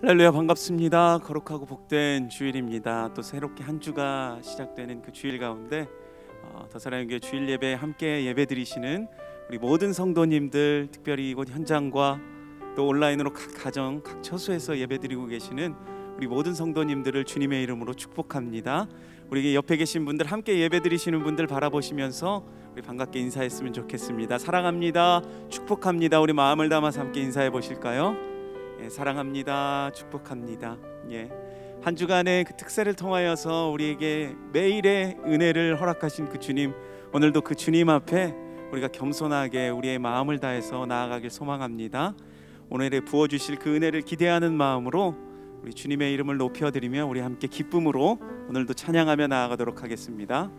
할렐루야, 반갑습니다. 거룩하고 복된 주일입니다. 또 새롭게 한 주가 시작되는 그 주일 가운데 더사랑교회 주일 예배 함께 예배드리시는 우리 모든 성도님들, 특별히 이곳 현장과 또 온라인으로 각 가정, 각 처소에서 예배드리고 계시는 우리 모든 성도님들을 주님의 이름으로 축복합니다. 우리 옆에 계신 분들, 함께 예배드리시는 분들 바라보시면서 우리 반갑게 인사했으면 좋겠습니다. 사랑합니다, 축복합니다. 우리 마음을 담아서 함께 인사해 보실까요? 예, 사랑합니다, 축복합니다. 예, 한 주간의 그 특세를 통하여서 우리에게 매일의 은혜를 허락하신 그 주님, 오늘도 그 주님 앞에 우리가 겸손하게 우리의 마음을 다해서 나아가길 소망합니다. 오늘에 부어주실 그 은혜를 기대하는 마음으로 우리 주님의 이름을 높여드리며 우리 함께 기쁨으로 오늘도 찬양하며 나아가도록 하겠습니다.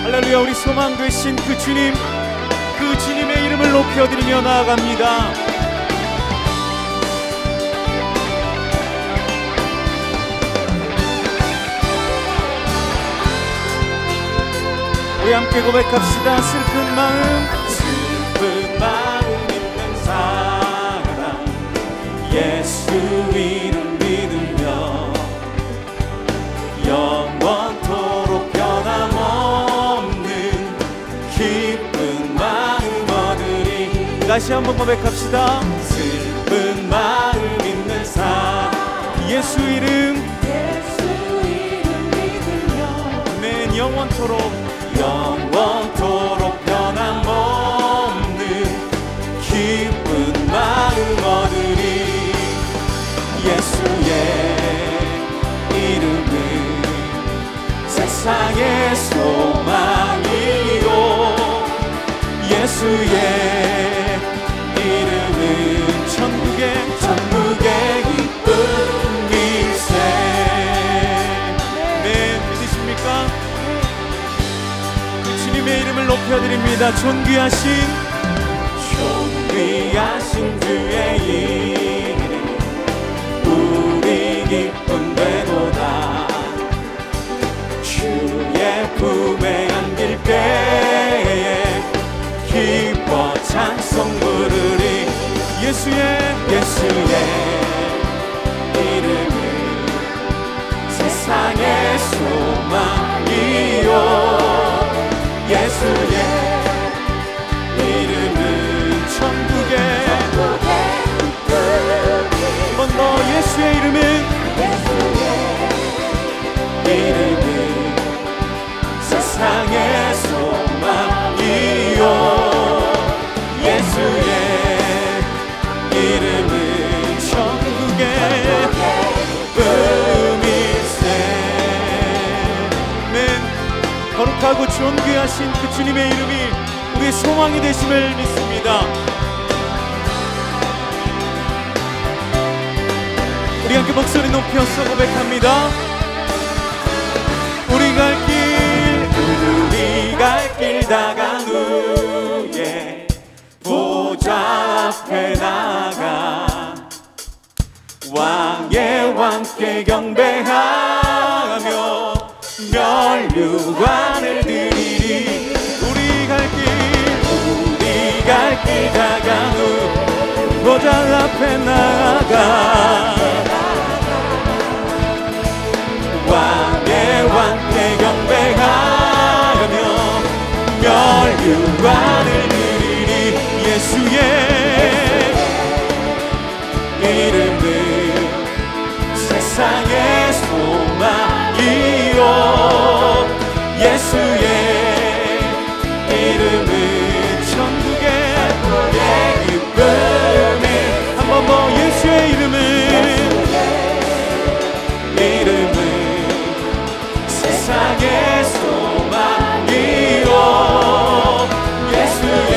할렐루야, 우리 소망 되신 그 주님, 그 주님의 이름을 높여드리며 나아갑니다. 우리 함께 고백합시다. 슬픈 마음 있는 사람, 예수 이름 믿으며 영원토록 변함없는 기쁜 마음 얻으리. 다시 한번 고백합시다. 슬픈 마음 있는 사람, 예수 이름 믿으며 아멘. 영원토록 변함없는 기쁜 마음 얻으리. 예수의 이름은 세상의 소망이요, 예수의 이름은 천국의 기쁨일세. 네, 믿으십니까? 주님의 이름을 높여드립니다. 존귀하신 주의 이름, 우리 기쁨 되도다. 주의 품에 안길 때에 기뻐 찬송 부르리. 예수의 이름은 세상의 소망이요, 예수의 이름은 천국의 한 번 더. 예수의 이름은 세상의 소망이요, 예수의 이름은 천국의 기쁨일세. 아멘. 거룩하고 존귀하신 그 주님의 이름이 우리의 소망이 되심을 믿습니다. 우리 함께 목소리 높여서 고백합니다. 우리 갈 길 다간 후에 보좌 앞에 나가 왕의 왕께 경배하며 멸류관을 드리리. 우리 갈 길 다간 후 보좌 앞에 나가 왕의 왕께 경배하며 멸류관을 드리리. 예수의 이름은 세상의 소망이요, 예수의 이름은 천국의 기쁨이. 한 번 더. 예수의 이름은 세상의 소망이요, 예수의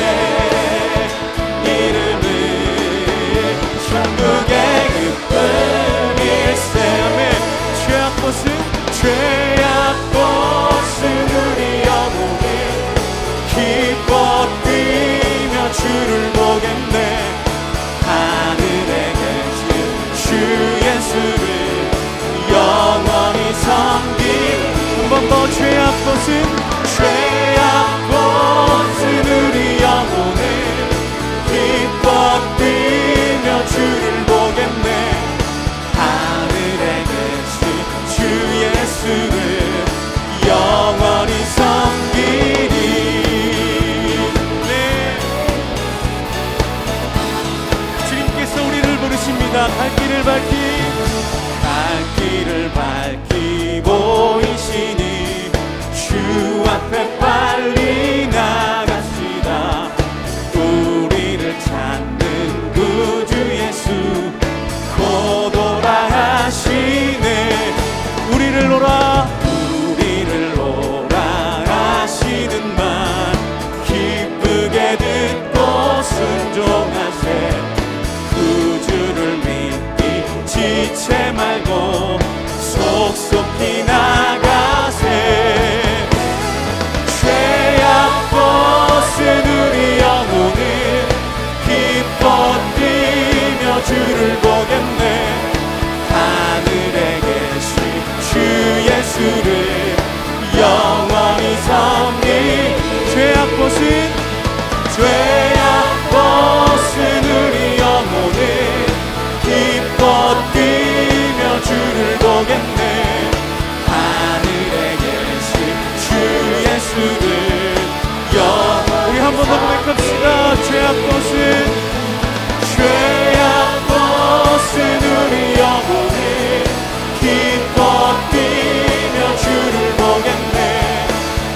갈 길을 밝히 보이시니 주 앞에 빨리 나갑시다. 우리를 찾는 구주 예수 곧 오라 하시네. 우리를 오라 하시는 말 기쁘게 듣고 순종하세. 구주를 믿기 지체 말고 속속히 나가세. 죄악 벗은 우리 영혼을 기뻐 뛰며 주를 보겠네. 하늘에 계신 주 예수를 영원히 섬기. 죄악 벗은 우리 영혼을 기뻐 뛰며 주를 보겠네. 하늘에 계신 주 예수를 우리 한 번 더 고백합시다. 죄악 벗은 우리 영혼을 기뻐 뛰며 주를 보겠네.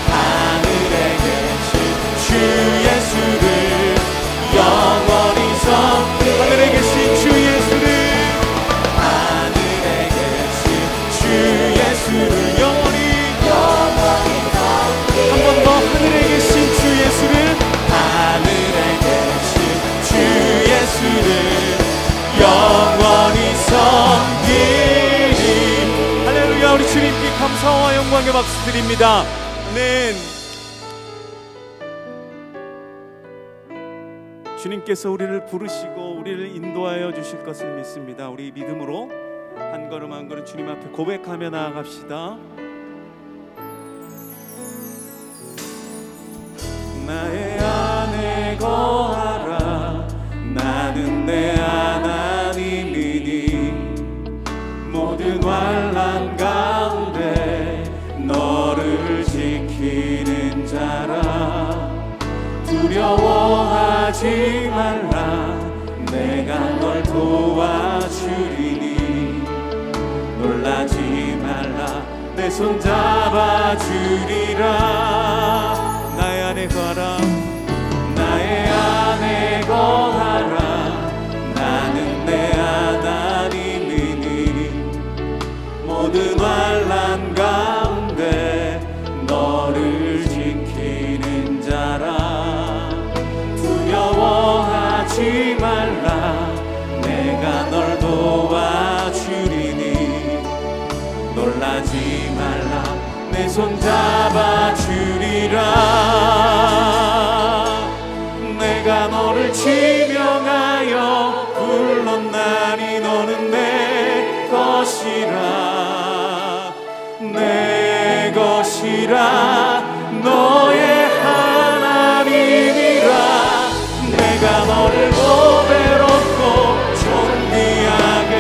하늘에 계신 주 예수를 영원히 섬기. 하늘에 계신 주 예수를 영원히 한 번 더. 하늘에 계신 주 예수를 영원히 섬기리. 할렐루야. 우리 주님께 감사와 영광의 박수 드립니다. 아멘. 주님께서 우리를 부르시고 우리를 인도하여 주실 것을 믿습니다. 우리 믿음으로 한 걸음 한 걸음 주님 앞에 고백하며 나아갑시다. 나의 안에 거하라. 나는 내 하나님이니 모든 환난 가운데 너를 지키는 자라. 두려워하지 말라. 내가 널 도와주리니 놀라지 말라. 내 손 잡아주리라. 나의 안에 거하라. 나의 안에 거하라. 나는 내 하나님이니 모든 환난 가운데 너를 지키는 자라. 두려워하지 말라. 내가 널 도와주리니 놀라지 말라. 내 손 잡아주리라. 내가 너를 지명하여 불렀나니 너는 내 것이라. 내 것이라. 너의 하나님이라. 내가 너를 보배롭고 존귀하게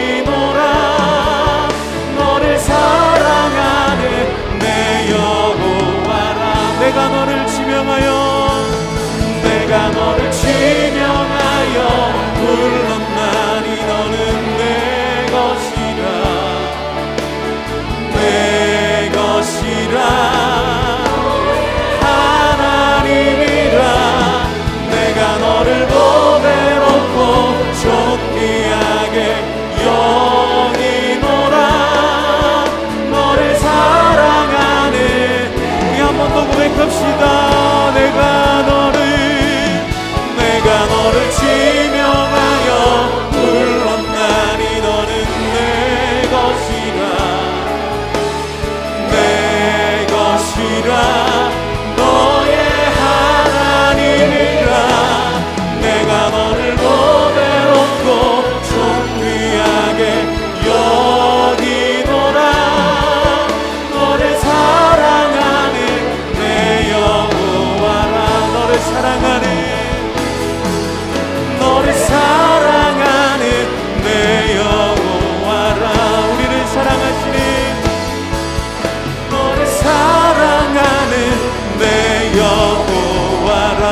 여기노라. 너를 사랑하는 내 여호와라. 내가 너를 지명하여 불렀나니 너는 내 것이라. 내 것이라. 하나님이라. 내가 너를 보배롭고 존귀하게 여기노라. 너를 사랑하는. 우리 한 번 더 고백합시다. 내가 너를 지명하여 불렀나니 너는 내 것이라. 내 것이라. 너의 하나님이라. 내가 너를 보배롭고 존귀하게 여기노라. 너를 사랑하는 내 여호와라. 너를 사랑하는 내 여호와라. 우리를 사랑하시는 너를 사랑하는 내 여호와라.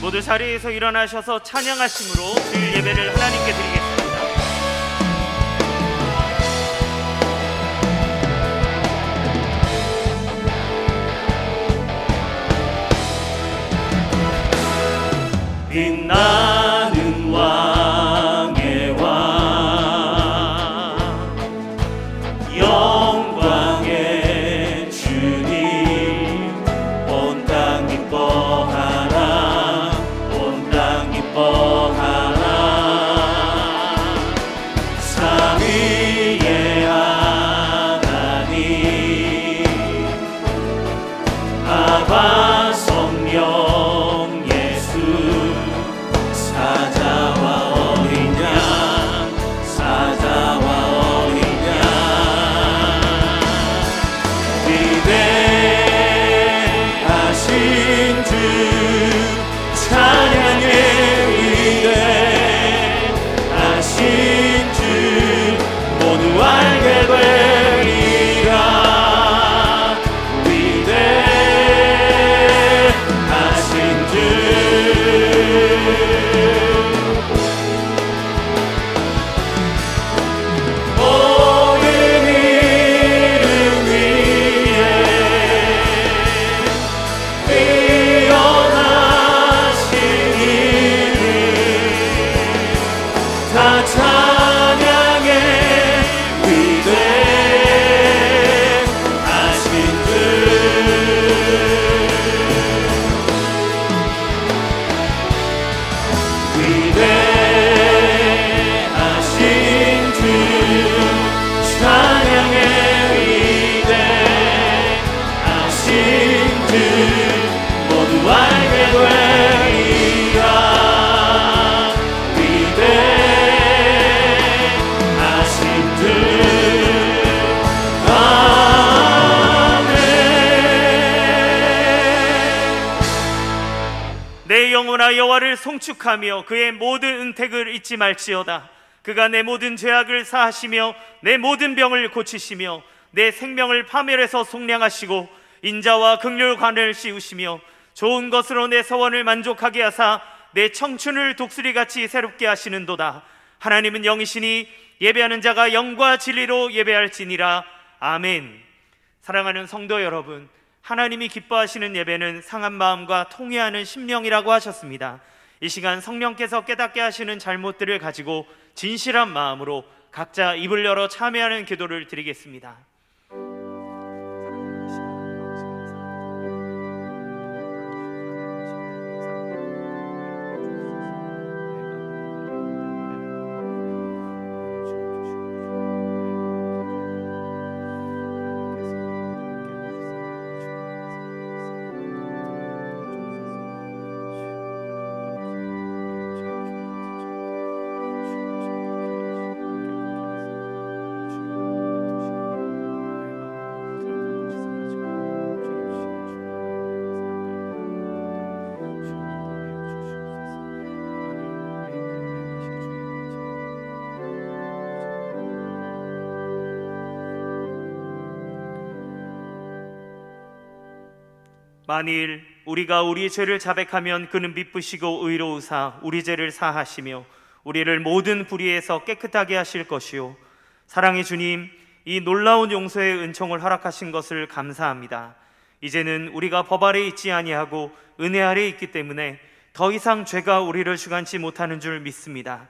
모든 모두 자리에서 일어나셔서 찬양하심으로 주일 예배를 하나님께 드리겠습니다. 빛나는 왕의 왕, 영광의 주님, 온 땅 기뻐하라, 온 땅 기뻐하라. 삼위의 하나님, 아바 성령 여호와를 송축하며 그의 모든 은택을 잊지 말지어다. 그가 내 모든 죄악을 사하시며 내 모든 병을 고치시며 내 생명을 파멸해서 속량하시고 인자와 긍휼관을 씌우시며 좋은 것으로 내 서원을 만족하게 하사 내 청춘을 독수리같이 새롭게 하시는도다. 하나님은 영이시니 예배하는 자가 영과 진리로 예배할지니라. 아멘. 사랑하는 성도 여러분, 하나님이 기뻐하시는 예배는 상한 마음과 통회하는 심령이라고 하셨습니다. 이 시간 성령께서 깨닫게 하시는 잘못들을 가지고 진실한 마음으로 각자 입을 열어 참여하는 기도를 드리겠습니다. 만일 우리가 우리 죄를 자백하면 그는 미쁘시고 의로우사 우리 죄를 사하시며 우리를 모든 불의에서 깨끗하게 하실 것이요. 사랑의 주님, 이 놀라운 용서의 은총을 허락하신 것을 감사합니다. 이제는 우리가 법 아래 있지 아니하고 은혜 아래 있기 때문에 더 이상 죄가 우리를 주관치 못하는 줄 믿습니다.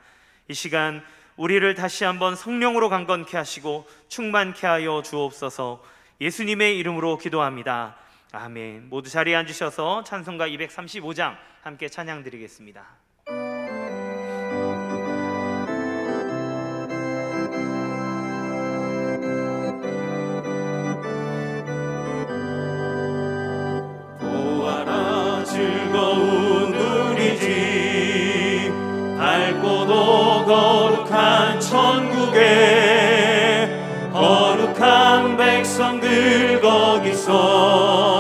이 시간 우리를 다시 한번 성령으로 강건케 하시고 충만케 하여 주옵소서. 예수님의 이름으로 기도합니다. 아멘. 모두 자리에 앉으셔서 찬송가 235장 함께 찬양 드리겠습니다. 보아라 즐거운 우리 집 밝고도 거룩한 천국에 거룩한 백성들 거기서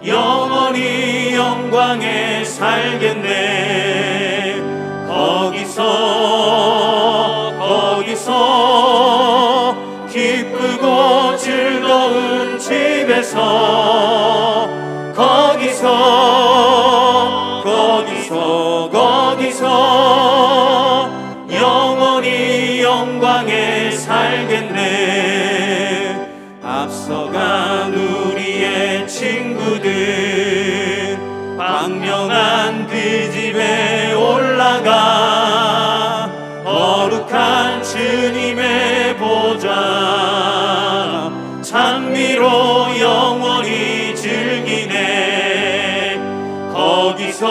영원히 영광에 살겠네. 거기서 기쁘고 즐거운 집에서 거기서 그 집에 올라가 거룩한 주님의 보좌 찬미로 영원히 즐기네. 거기서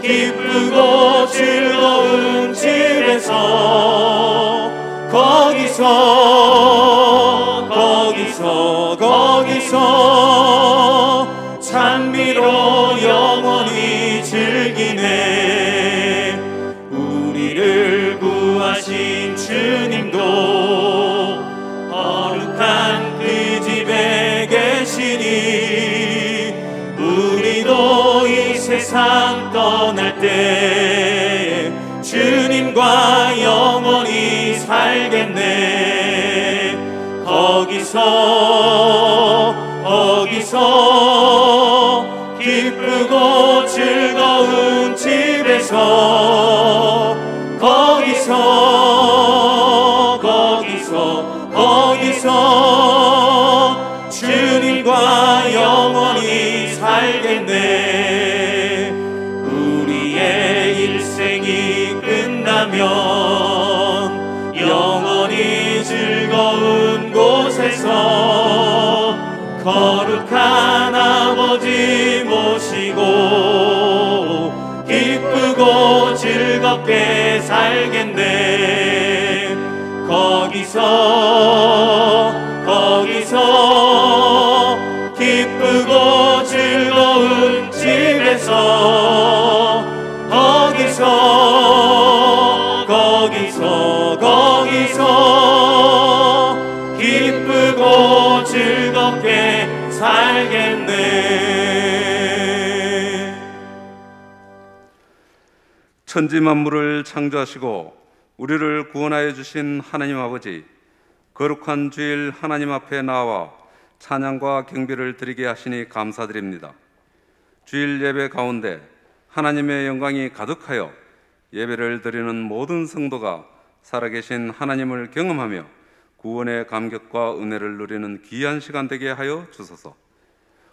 기쁘고 즐거운 집에서 거기서 찬미로 영원히 즐기네. 우리를 구하신 주님도 거룩한 그 집에 계시니 우리도 이 세상 떠날 때 주님과 영원히 살겠네. 거기서 기쁘고 즐거운 집에서 거기서 주님과 영원히 살겠네. 우리의 일생이 끝나면 영원히 즐거운 곳에서 거룩한 아버지 모시고 기쁘고 즐겁게 살겠네. 거기서 기쁘고 즐거운 집에서 거기서 기쁘고 즐겁게 살겠네. 천지 만물을 창조하시고 우리를 구원하여 주신 하나님 아버지, 거룩한 주일 하나님 앞에 나와 찬양과 경배를 드리게 하시니 감사드립니다. 주일 예배 가운데 하나님의 영광이 가득하여 예배를 드리는 모든 성도가 살아계신 하나님을 경험하며 구원의 감격과 은혜를 누리는 귀한 시간 되게 하여 주소서.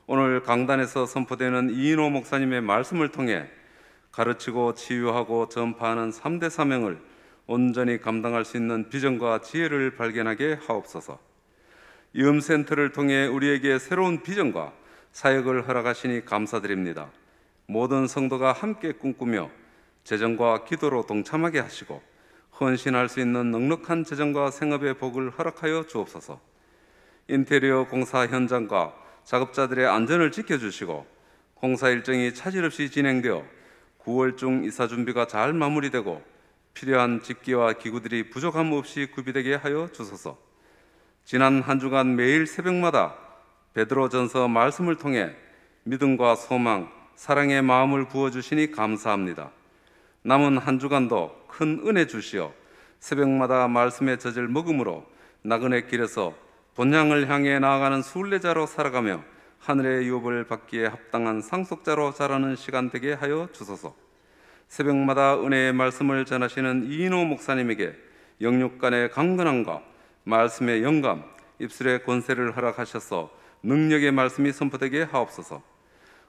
오늘 강단에서 선포되는 이인호 목사님의 말씀을 통해 가르치고 치유하고 전파하는 3대 사명을 온전히 감당할 수 있는 비전과 지혜를 발견하게 하옵소서. 이음센터를 통해 우리에게 새로운 비전과 사역을 허락하시니 감사드립니다. 모든 성도가 함께 꿈꾸며 재정과 기도로 동참하게 하시고 헌신할 수 있는 넉넉한 재정과 생업의 복을 허락하여 주옵소서. 인테리어 공사 현장과 작업자들의 안전을 지켜주시고 공사 일정이 차질 없이 진행되어 9월 중 이사 준비가 잘 마무리되고 필요한 집기와 기구들이 부족함 없이 구비되게 하여 주소서. 지난 한 주간 매일 새벽마다 베드로전서 말씀을 통해 믿음과 소망, 사랑의 마음을 부어주시니 감사합니다. 남은 한 주간도 큰 은혜 주시어 새벽마다 말씀의 젖을 먹음으로 나그네 길에서 본향을 향해 나아가는 순례자로 살아가며 하늘의 유업을 받기에 합당한 상속자로 자라는 시간 되게 하여 주소서. 새벽마다 은혜의 말씀을 전하시는 이인호 목사님에게 영육간의 강건함과 말씀의 영감, 입술의 권세를 허락하셔서 능력의 말씀이 선포되게 하옵소서.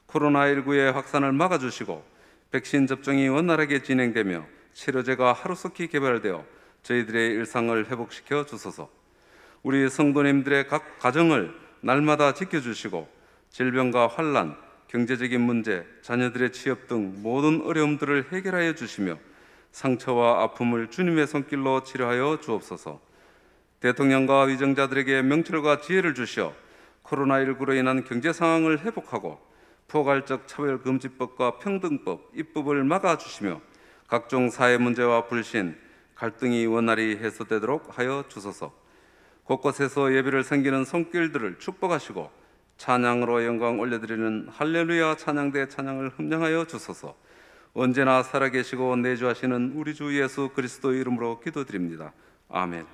코로나19의 확산을 막아주시고 백신 접종이 원활하게 진행되며 치료제가 하루속히 개발되어 저희들의 일상을 회복시켜 주소서. 우리 성도님들의 각 가정을 날마다 지켜주시고 질병과 환난, 경제적인 문제, 자녀들의 취업 등 모든 어려움들을 해결하여 주시며 상처와 아픔을 주님의 손길로 치료하여 주옵소서. 대통령과 위정자들에게 명철과 지혜를 주시어 코로나19로 인한 경제 상황을 회복하고 포괄적 차별금지법과 평등법, 입법을 막아주시며 각종 사회 문제와 불신, 갈등이 원활히 해소되도록 하여 주소서. 곳곳에서 예배를 섬기는 손길들을 축복하시고 찬양으로 영광 올려드리는 할렐루야 찬양대 찬양을 흠량하여 주소서. 언제나 살아계시고 내주하시는 우리 주 예수 그리스도 이름으로 기도드립니다. 아멘.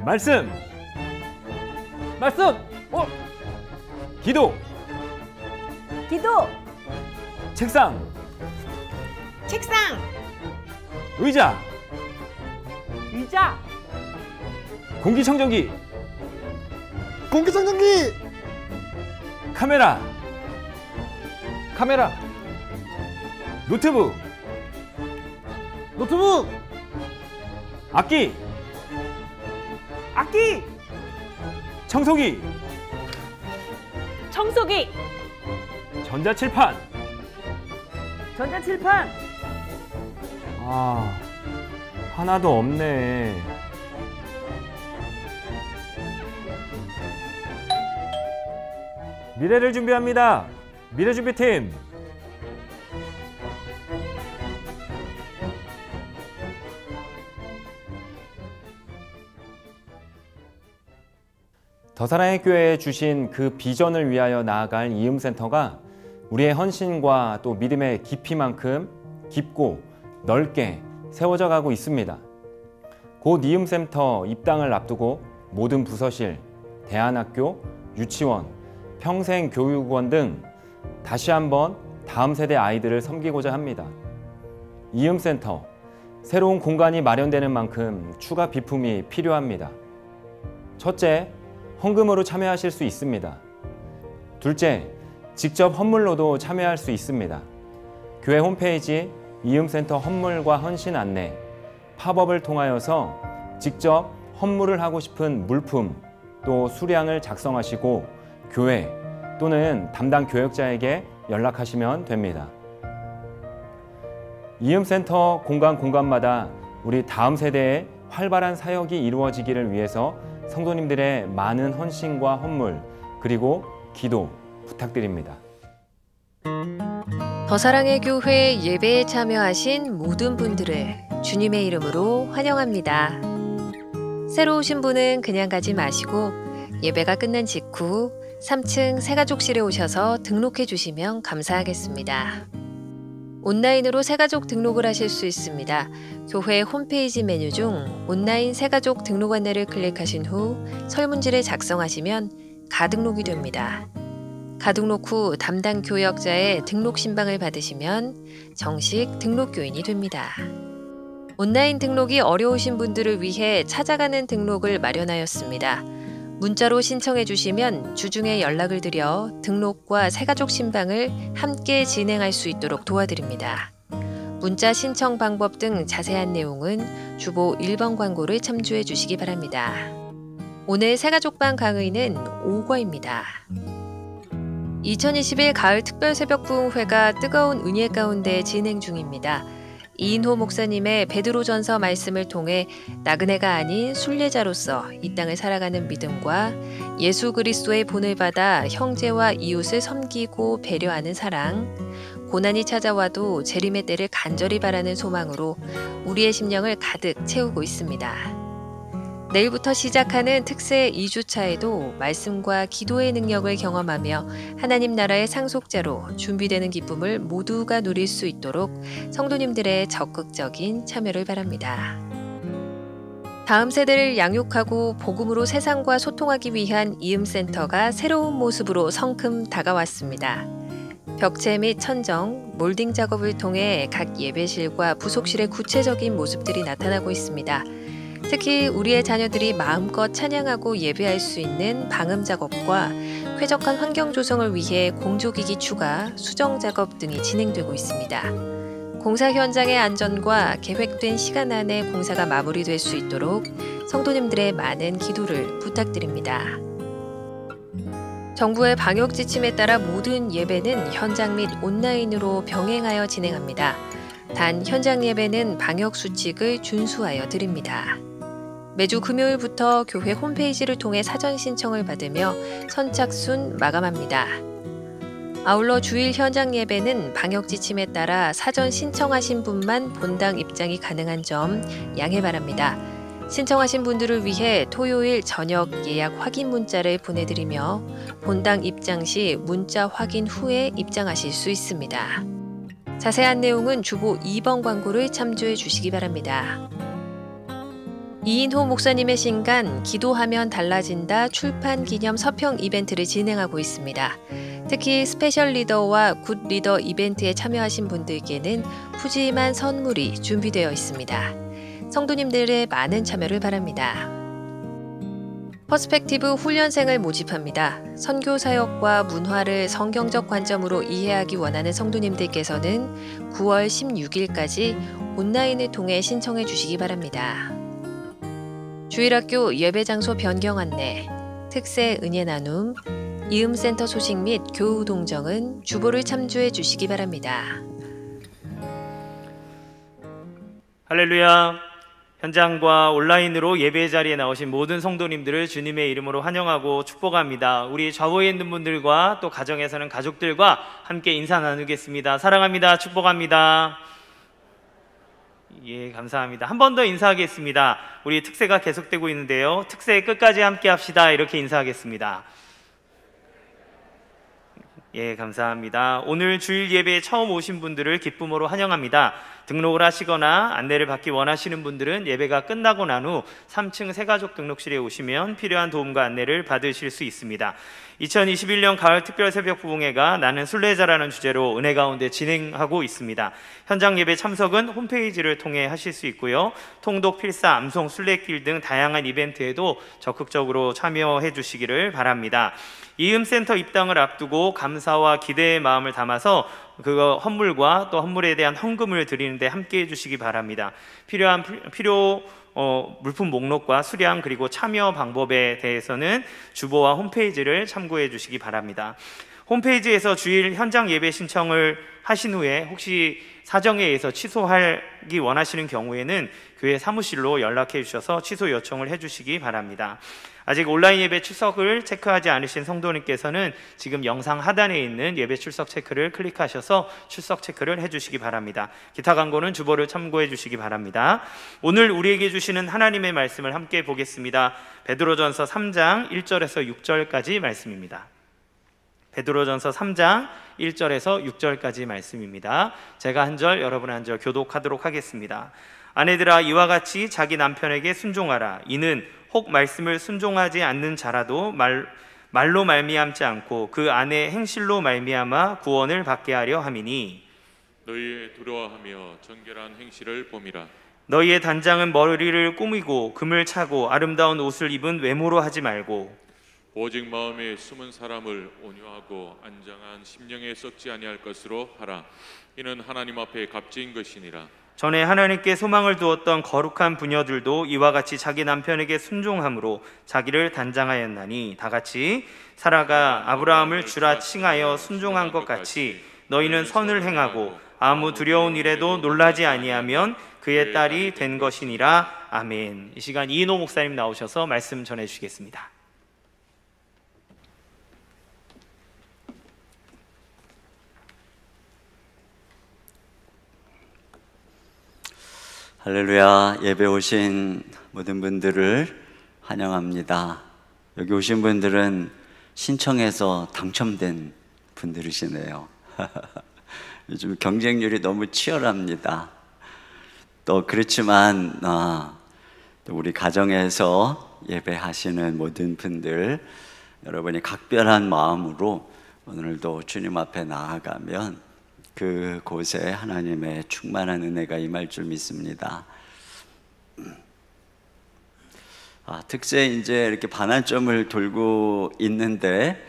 말씀. 기도. 기도. 책상. 의자. 공기청정기. 카메라. 노트북. 악기. 청소기. 전자칠판. 하나도 없네. 미래를 준비합니다. 미래준비팀. 더사랑의 교회에 주신 그 비전을 위하여 나아갈 이음센터가 우리의 헌신과 또 믿음의 깊이만큼 깊고 넓게 세워져 가고 있습니다. 곧 이음센터 입당을 앞두고 모든 부서실, 대안학교, 유치원, 평생교육원 등 다시 한번 다음 세대 아이들을 섬기고자 합니다. 이음센터, 새로운 공간이 마련되는 만큼 추가 비품이 필요합니다. 첫째, 헌금으로 참여하실 수 있습니다. 둘째, 직접 헌물로도 참여할 수 있습니다. 교회 홈페이지 이음센터 헌물과 헌신 안내, 팝업을 통하여서 직접 헌물을 하고 싶은 물품 또 수량을 작성하시고 교회 또는 담당 교역자에게 연락하시면 됩니다. 이음센터 공간마다 우리 다음 세대의 활발한 사역이 이루어지기를 위해서 성도님들의 많은 헌신과 헌물 그리고 기도 부탁드립니다. 더사랑의 교회 예배에 참여하신 모든 분들을 주님의 이름으로 환영합니다. 새로 오신 분은 그냥 가지 마시고 예배가 끝난 직후 3층 새가족실에 오셔서 등록해 주시면 감사하겠습니다. 온라인으로 새가족 등록을 하실 수 있습니다. 교회 홈페이지 메뉴 중 온라인 새가족 등록 안내를 클릭하신 후 설문지를 작성하시면 가등록이 됩니다. 가등록 후 담당 교역자의 등록 신방을 받으시면 정식 등록교인이 됩니다. 온라인 등록이 어려우신 분들을 위해 찾아가는 등록을 마련하였습니다. 문자로 신청해 주시면 주중에 연락을 드려 등록과 새가족 신방을 함께 진행할 수 있도록 도와드립니다. 문자 신청 방법 등 자세한 내용은 주보 1번 광고를 참조해 주시기 바랍니다. 오늘 새가족방 강의는 5과입니다. 2021 가을 특별 새벽 부흥회가 뜨거운 은혜 가운데 진행 중입니다. 이인호 목사님의 베드로전서 말씀을 통해 나그네가 아닌 순례자로서 이 땅을 살아가는 믿음과 예수 그리스도의 본을 받아 형제와 이웃을 섬기고 배려하는 사랑, 고난이 찾아와도 재림의 때를 간절히 바라는 소망으로 우리의 심령을 가득 채우고 있습니다. 내일부터 시작하는 특세 2주차에도 말씀과 기도의 능력을 경험하며 하나님 나라의 상속자로 준비되는 기쁨을 모두가 누릴 수 있도록 성도님들의 적극적인 참여를 바랍니다. 다음 세대를 양육하고 복음으로 세상과 소통하기 위한 이음센터가 새로운 모습으로 성큼 다가왔습니다. 벽체 및 천정, 몰딩 작업을 통해 각 예배실과 부속실의 구체적인 모습들이 나타나고 있습니다. 특히 우리의 자녀들이 마음껏 찬양하고 예배할 수 있는 방음 작업과 쾌적한 환경 조성을 위해 공조기기 추가, 수정 작업 등이 진행되고 있습니다. 공사 현장의 안전과 계획된 시간 안에 공사가 마무리될 수 있도록 성도님들의 많은 기도를 부탁드립니다. 정부의 방역 지침에 따라 모든 예배는 현장 및 온라인으로 병행하여 진행합니다. 단 현장 예배는 방역 수칙을 준수하여 드립니다. 매주 금요일부터 교회 홈페이지를 통해 사전 신청을 받으며 선착순 마감합니다. 아울러 주일 현장 예배는 방역 지침에 따라 사전 신청하신 분만 본당 입장이 가능한 점 양해 바랍니다. 신청하신 분들을 위해 토요일 저녁 예약 확인 문자를 보내드리며 본당 입장 시 문자 확인 후에 입장하실 수 있습니다. 자세한 내용은 주보 2번 광고를 참조해 주시기 바랍니다. 이인호 목사님의 신간 기도하면 달라진다 출판 기념 서평 이벤트를 진행하고 있습니다. 특히 스페셜 리더와 굿 리더 이벤트에 참여하신 분들께는 푸짐한 선물이 준비되어 있습니다. 성도님들의 많은 참여를 바랍니다. 퍼스펙티브 훈련생을 모집합니다. 선교 사역과 문화를 성경적 관점으로 이해하기 원하는 성도님들께서는 9월 16일까지 온라인을 통해 신청해 주시기 바랍니다. 주일학교 예배장소 변경 안내, 특세 은혜 나눔, 이음센터 소식 및 교우 동정은 주보를 참조해 주시기 바랍니다. 할렐루야. 현장과 온라인으로 예배 자리에 나오신 모든 성도님들을 주님의 이름으로 환영하고 축복합니다. 우리 좌우에 있는 분들과 또 가정에서는 가족들과 함께 인사 나누겠습니다. 사랑합니다. 축복합니다. 예, 감사합니다. 한 번 더 인사하겠습니다. 우리 특세가 계속되고 있는데요. 특세 끝까지 함께 합시다. 이렇게 인사하겠습니다. 예, 감사합니다. 오늘 주일 예배에 처음 오신 분들을 기쁨으로 환영합니다. 등록을 하시거나 안내를 받기 원하시는 분들은 예배가 끝나고 난 후 3층 새가족 등록실에 오시면 필요한 도움과 안내를 받으실 수 있습니다. 2021년 가을 특별 새벽 부흥회가 나는 순례자라는 주제로 은혜 가운데 진행하고 있습니다. 현장 예배 참석은 홈페이지를 통해 하실 수 있고요. 통독, 필사, 암송, 순례길 등 다양한 이벤트에도 적극적으로 참여해 주시기를 바랍니다. 이음센터 입당을 앞두고 감사와 기대의 마음을 담아서 그 헌물과 또 헌물에 대한 헌금을 드리는데 함께해 주시기 바랍니다. 필요한 물품 목록과 수량 그리고 참여 방법에 대해서는 주보와 홈페이지를 참고해 주시기 바랍니다. 홈페이지에서 주일 현장 예배 신청을 하신 후에 혹시 사정에 의해서 취소하기 원하시는 경우에는 교회 사무실로 연락해 주셔서 취소 요청을 해 주시기 바랍니다. 아직 온라인 예배 출석을 체크하지 않으신 성도님께서는 지금 영상 하단에 있는 예배 출석 체크를 클릭하셔서 출석 체크를 해주시기 바랍니다. 기타 광고는 주보를 참고해 주시기 바랍니다. 오늘 우리에게 주시는 하나님의 말씀을 함께 보겠습니다. 베드로전서 3장 1절에서 6절까지 말씀입니다. 베드로전서 3장 1절에서 6절까지 말씀입니다. 제가 한 절, 여러분 한 절 교독하도록 하겠습니다. 아내들아, 이와 같이 자기 남편에게 순종하라. 이는 혹 말씀을 순종하지 않는 자라도 말로 말미암지 않고 그 아내의 행실로 말미암아 구원을 받게 하려 함이니, 너희의 두려워하며 정결한 행실을 봄이라. 너희의 단장은 머리를 꾸미고 금을 차고 아름다운 옷을 입은 외모로 하지 말고 오직 마음에 숨은 사람을 온유하고 안정한 심령에 썩지 아니할 것으로 하라. 이는 하나님 앞에 값진 것이니라. 전에 하나님께 소망을 두었던 거룩한 부녀들도 이와 같이 자기 남편에게 순종함으로 자기를 단장하였나니, 다 같이 사라가 아브라함을 주라 칭하여 순종한 것 같이 너희는 선을 행하고 아무 두려운 일에도 놀라지 아니하면 그의 딸이 된 것이니라. 아멘. 이 시간 이인호 목사님 나오셔서 말씀 전해 주시겠습니다. 할렐루야. 예배 오신 모든 분들을 환영합니다. 여기 오신 분들은 신청해서 당첨된 분들이시네요. 요즘 경쟁률이 너무 치열합니다. 또 그렇지만 또 우리 가정에서 예배하시는 모든 분들, 여러분이 각별한 마음으로 오늘도 주님 앞에 나아가면 그곳에 하나님의 충만한 은혜가 임할 줄 믿습니다. 특세 이제 이렇게 반환점을 돌고 있는데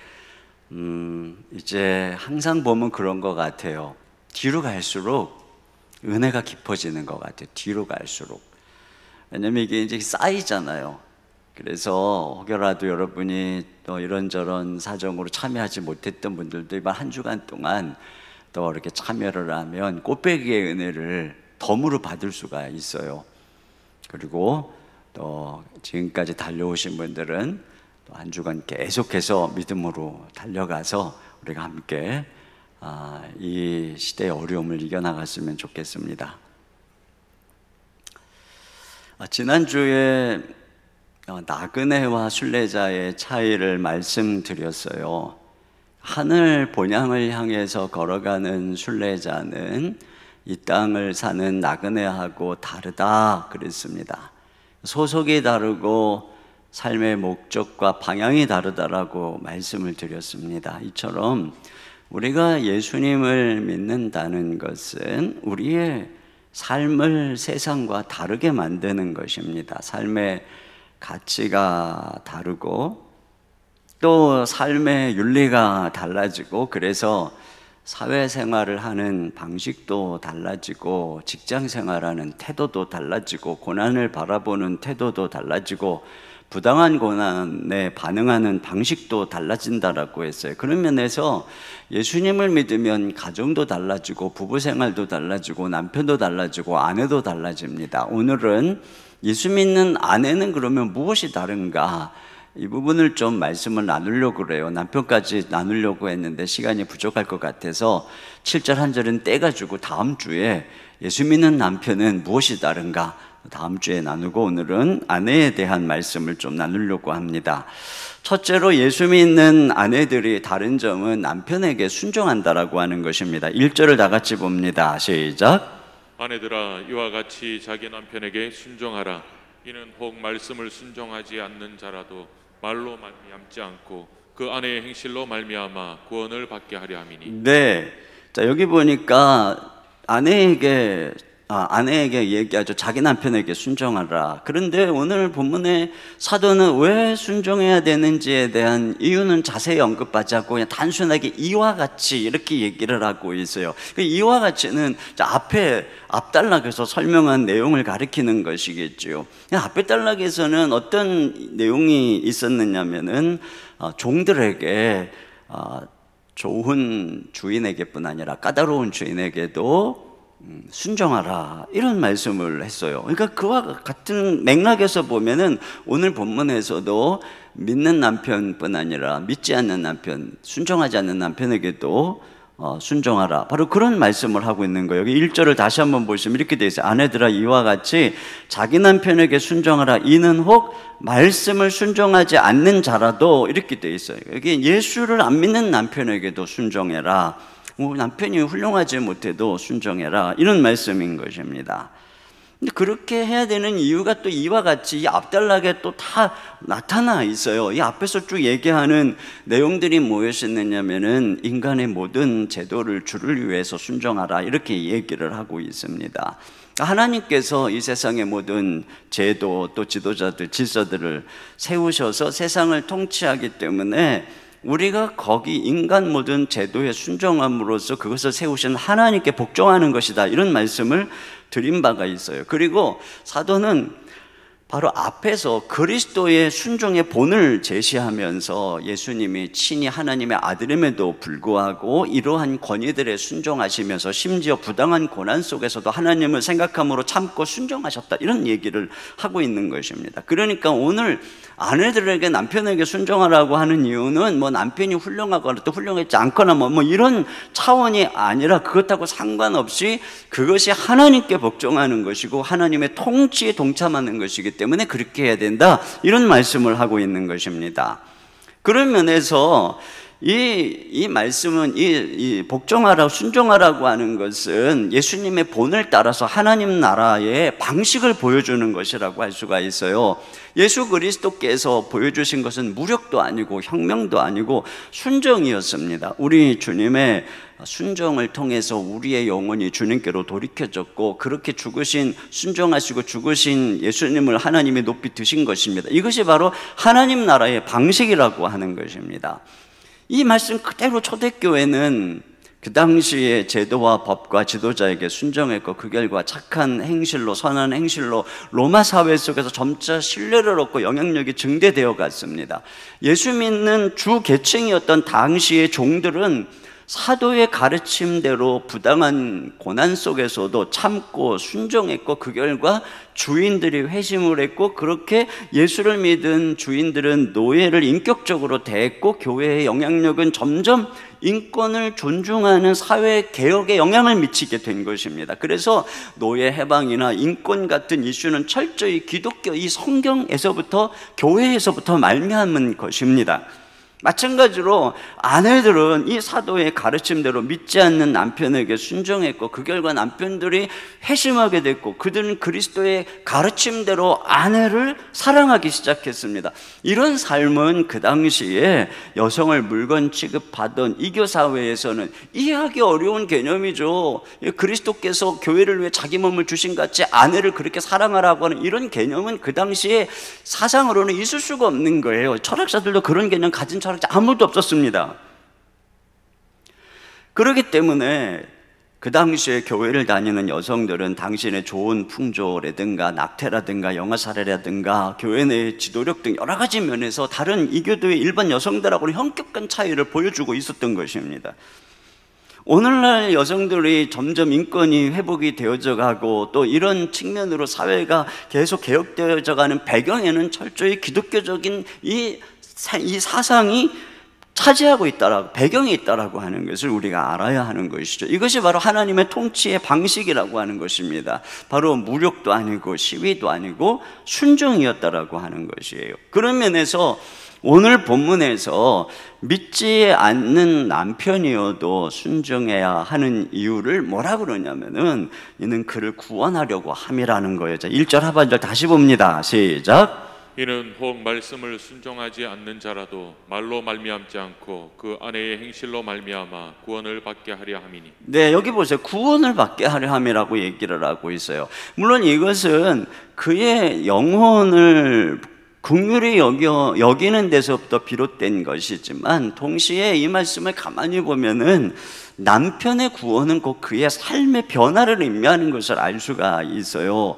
이제 항상 보면 그런 것 같아요. 뒤로 갈수록 은혜가 깊어지는 것 같아요. 뒤로 갈수록. 왜냐면 이게 이제 쌓이잖아요. 그래서 혹여라도 여러분이 또 이런저런 사정으로 참여하지 못했던 분들도 이번 한 주간 동안 또 이렇게 참여를 하면 꽃배기의 은혜를 덤으로 받을 수가 있어요. 그리고 또 지금까지 달려오신 분들은 또 한 주간 계속해서 믿음으로 달려가서 우리가 함께 이 시대의 어려움을 이겨나갔으면 좋겠습니다. 지난주에 나그네와 순례자의 차이를 말씀드렸어요. 하늘 본향을 향해서 걸어가는 순례자는 이 땅을 사는 나그네하고 다르다 그랬습니다. 소속이 다르고 삶의 목적과 방향이 다르다라고 말씀을 드렸습니다. 이처럼 우리가 예수님을 믿는다는 것은 우리의 삶을 세상과 다르게 만드는 것입니다. 삶의 가치가 다르고 또 삶의 윤리가 달라지고, 그래서 사회생활을 하는 방식도 달라지고, 직장생활하는 태도도 달라지고, 고난을 바라보는 태도도 달라지고, 부당한 고난에 반응하는 방식도 달라진다라고 했어요. 그런 면에서 예수님을 믿으면 가정도 달라지고, 부부생활도 달라지고, 남편도 달라지고, 아내도 달라집니다. 오늘은 예수 믿는 아내는 그러면 무엇이 다른가? 이 부분을 좀 말씀을 나누려고 그래요. 남편까지 나누려고 했는데 시간이 부족할 것 같아서 7절 한 절은 떼가지고 다음 주에 예수 믿는 남편은 무엇이 다른가? 다음 주에 나누고, 오늘은 아내에 대한 말씀을 좀 나누려고 합니다. 첫째로 예수 믿는 아내들이 다른 점은 남편에게 순종한다라고 하는 것입니다. 1절을 다 같이 봅니다. 시작. 아내들아, 이와 같이 자기 남편에게 순종하라. 이는 혹 말씀을 순종하지 않는 자라도 말로 말미암지 않고 그 아내의 행실로 말미암아 구원을 받게 하려 함이니. 네, 자 여기 보니까 아내에게 얘기하죠. 자기 남편에게 순종하라. 그런데 오늘 본문의 사도는 왜 순종해야 되는지에 대한 이유는 자세히 언급하지 않고 그냥 단순하게 이와 같이 이렇게 얘기를 하고 있어요. 이와 같이는 앞단락에서 설명한 내용을 가리키는 것이겠죠. 앞에 단락에서는 어떤 내용이 있었느냐면은 종들에게 좋은 주인에게뿐 아니라 까다로운 주인에게도 순종하라, 이런 말씀을 했어요. 그러니까 그와 같은 맥락에서 보면은 오늘 본문에서도 믿는 남편뿐 아니라 믿지 않는 남편, 순종하지 않는 남편에게도 순종하라, 바로 그런 말씀을 하고 있는 거예요. 여기 1절을 다시 한번 보시면 이렇게 되어 있어요. 아내들아, 이와 같이 자기 남편에게 순종하라. 이는 혹 말씀을 순종하지 않는 자라도, 이렇게 되어 있어요. 여기 예수를 안 믿는 남편에게도 순종해라. 남편이 훌륭하지 못해도 순종해라, 이런 말씀인 것입니다. 근데 그렇게 해야 되는 이유가 또 이와 같이 이 앞단락에 또 다 나타나 있어요. 이 앞에서 쭉 얘기하는 내용들이 무엇이었느냐면은 인간의 모든 제도를 주를 위해서 순종하라, 이렇게 얘기를 하고 있습니다. 하나님께서 이 세상의 모든 제도 또 지도자들, 질서들을 세우셔서 세상을 통치하기 때문에 우리가 거기 인간 모든 제도에 순종함으로써 그것을 세우신 하나님께 복종하는 것이다, 이런 말씀을 드린 바가 있어요. 그리고 사도는 바로 앞에서 그리스도의 순종의 본을 제시하면서 예수님이 친히 하나님의 아들임에도 불구하고 이러한 권위들에 순종하시면서 심지어 부당한 고난 속에서도 하나님을 생각함으로 참고 순종하셨다, 이런 얘기를 하고 있는 것입니다. 그러니까 오늘 아내들에게 남편에게 순종하라고 하는 이유는 뭐 남편이 훌륭하거나 또 훌륭하지 않거나 뭐 이런 차원이 아니라 그것하고 상관없이 그것이 하나님께 복종하는 것이고 하나님의 통치에 동참하는 것이기 때문에 그렇게 해야 된다, 이런 말씀을 하고 있는 것입니다. 그런 면에서 이 말씀은 이 복종하라, 순종하라고 하는 것은 예수님의 본을 따라서 하나님 나라의 방식을 보여주는 것이라고 할 수가 있어요. 예수 그리스도께서 보여주신 것은 무력도 아니고 혁명도 아니고 순종이었습니다. 우리 주님의 순종을 통해서 우리의 영혼이 주님께로 돌이켜졌고, 그렇게 순종하시고 죽으신 예수님을 하나님이 높이 드신 것입니다. 이것이 바로 하나님 나라의 방식이라고 하는 것입니다. 이 말씀 그대로 초대교회는 그 당시의 제도와 법과 지도자에게 순종했고, 그 결과 착한 행실로, 선한 행실로 로마 사회 속에서 점차 신뢰를 얻고 영향력이 증대되어 갔습니다. 예수 믿는 주 계층이었던 당시의 종들은 사도의 가르침대로 부당한 고난 속에서도 참고 순종했고, 그 결과 주인들이 회심을 했고, 그렇게 예수를 믿은 주인들은 노예를 인격적으로 대했고, 교회의 영향력은 점점 인권을 존중하는 사회 개혁에 영향을 미치게 된 것입니다. 그래서 노예 해방이나 인권 같은 이슈는 철저히 기독교 이 성경에서부터, 교회에서부터 말미암은 것입니다. 마찬가지로 아내들은 이 사도의 가르침대로 믿지 않는 남편에게 순종했고, 그 결과 남편들이 회심하게 됐고, 그들은 그리스도의 가르침대로 아내를 사랑하기 시작했습니다. 이런 삶은 그 당시에 여성을 물건 취급하던 이교 사회에서는 이해하기 어려운 개념이죠. 그리스도께서 교회를 위해 자기 몸을 주신 같이 아내를 그렇게 사랑하라고 하는 이런 개념은 그 당시에 사상으로는 있을 수가 없는 거예요. 철학자들도 그런 개념 가진 철학자 아무도 없었습니다. 그렇기 때문에 그 당시에 교회를 다니는 여성들은 당신의 좋은 풍조라든가 낙태라든가 영아사례라든가 교회 내의 지도력 등 여러 가지 면에서 다른 이교도의 일반 여성들하고는 현격한 차이를 보여주고 있었던 것입니다. 오늘날 여성들이 점점 인권이 회복이 되어져 가고 또 이런 측면으로 사회가 계속 개혁되어져 가는 배경에는 철저히 기독교적인 이 사상이 차지하고 있다라고, 배경이 있다라고 하는 것을 우리가 알아야 하는 것이죠. 이것이 바로 하나님의 통치의 방식이라고 하는 것입니다. 바로 무력도 아니고 시위도 아니고 순종이었다라고 하는 것이에요. 그런 면에서 오늘 본문에서 믿지 않는 남편이어도 순종해야 하는 이유를 뭐라 그러냐면은 이는 그를 구원하려고 함이라는 거예요. 자, 1절 하반절 다시 봅니다. 시작. 이는 혹 말씀을 순종하지 않는 자라도 말로 말미암지 않고 그 아내의 행실로 말미암아 구원을 받게 하려 함이니. 네, 여기 보세요. 구원을 받게 하려 함이라고 얘기를 하고 있어요. 물론 이것은 그의 영혼을 긍휼히 여기는 데서부터 비롯된 것이지만, 동시에 이 말씀을 가만히 보면은 남편의 구원은 곧 그의 삶의 변화를 의미하는 것을 알 수가 있어요.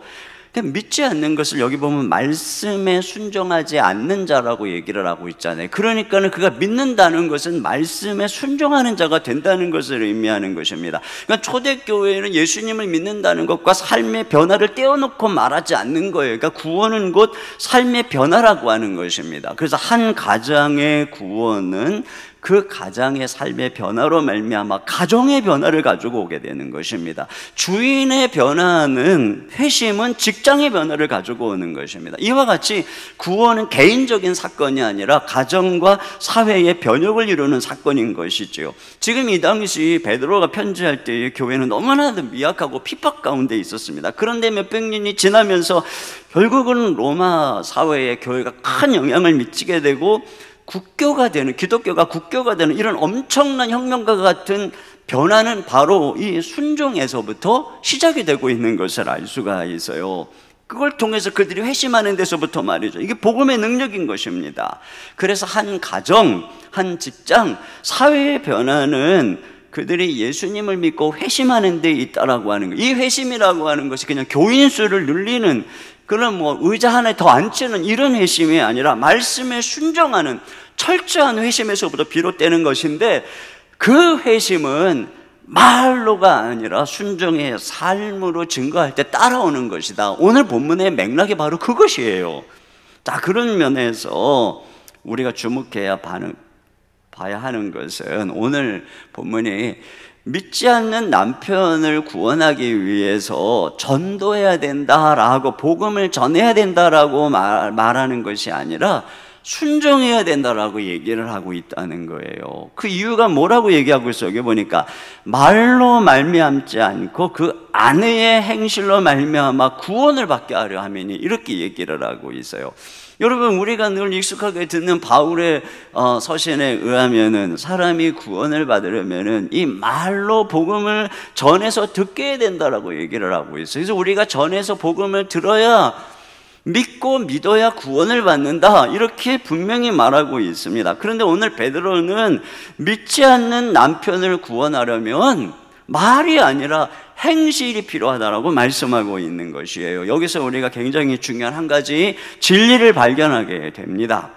믿지 않는 것을 여기 보면 말씀에 순종하지 않는 자라고 얘기를 하고 있잖아요. 그러니까는 그가 믿는다는 것은 말씀에 순종하는 자가 된다는 것을 의미하는 것입니다. 그러니까 초대교회는 예수님을 믿는다는 것과 삶의 변화를 떼어놓고 말하지 않는 거예요. 그러니까 구원은 곧 삶의 변화라고 하는 것입니다. 그래서 한 가정의 구원은 그 가장의 삶의 변화로 말미암아 가정의 변화를 가지고 오게 되는 것입니다. 주인의 변화는, 회심은 직장의 변화를 가지고 오는 것입니다. 이와 같이 구원은 개인적인 사건이 아니라 가정과 사회의 변혁을 이루는 사건인 것이죠. 지금 이 당시 베드로가 편지할 때의 교회는 너무나도 미약하고 핍박 가운데 있었습니다. 그런데 몇백 년이 지나면서 결국은 로마 사회에 교회가 큰 영향을 미치게 되고 국교가 되는, 기독교가 국교가 되는 이런 엄청난 혁명과 같은 변화는 바로 이 순종에서부터 시작이 되고 있는 것을 알 수가 있어요. 그걸 통해서 그들이 회심하는 데서부터 말이죠. 이게 복음의 능력인 것입니다. 그래서 한 가정, 한 직장, 사회의 변화는 그들이 예수님을 믿고 회심하는 데 있다라고 하는 거예요. 이 회심이라고 하는 것이 그냥 교인 수를 늘리는, 그런 의자 하나에 더 앉히는 이런 회심이 아니라 말씀에 순종하는 철저한 회심에서부터 비롯되는 것인데, 그 회심은 말로가 아니라 순종의 삶으로 증거할 때 따라오는 것이다. 오늘 본문의 맥락이 바로 그것이에요. 자, 그런 면에서 우리가 주목해야 봐야 하는 것은 오늘 본문이 믿지 않는 남편을 구원하기 위해서 전도해야 된다라고, 복음을 전해야 된다라고 말하는 것이 아니라 순종해야 된다라고 얘기를 하고 있다는 거예요. 그 이유가 뭐라고 얘기하고 있어요? 여기 보니까 말로 말미암지 않고 그 아내의 행실로 말미암아 구원을 받게 하려 함이니, 이렇게 얘기를 하고 있어요. 여러분, 우리가 늘 익숙하게 듣는 바울의 서신에 의하면은 사람이 구원을 받으려면은 이 말로 복음을 전해서 듣게 된다라고 얘기를 하고 있어요. 그래서 우리가 전해서 복음을 들어야, 믿고 믿어야 구원을 받는다, 이렇게 분명히 말하고 있습니다. 그런데 오늘 베드로는 믿지 않는 남편을 구원하려면 말이 아니라 행실이 필요하다라고 말씀하고 있는 것이에요. 여기서 우리가 굉장히 중요한 한 가지 진리를 발견하게 됩니다.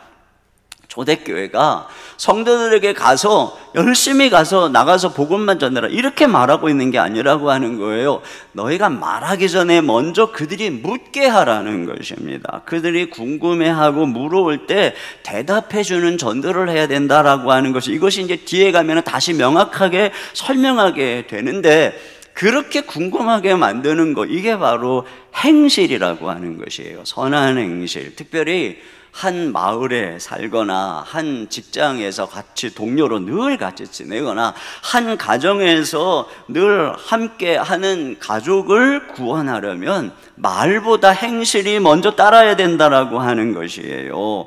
초대교회가 성도들에게 가서 열심히 가서 나가서 복음만 전해라, 이렇게 말하고 있는 게 아니라고 하는 거예요. 너희가 말하기 전에 먼저 그들이 묻게 하라는 것입니다. 그들이 궁금해하고 물어올 때 대답해 주는 전도를 해야 된다라고 하는 것이, 이것이 이제 뒤에 가면 다시 명확하게 설명하게 되는데, 그렇게 궁금하게 만드는 거, 이게 바로 행실이라고 하는 것이에요. 선한 행실. 특별히 한 마을에 살거나 한 직장에서 같이 동료로 늘 같이 지내거나 한 가정에서 늘 함께 하는 가족을 구원하려면 말보다 행실이 먼저 따라야 된다라고 하는 것이에요.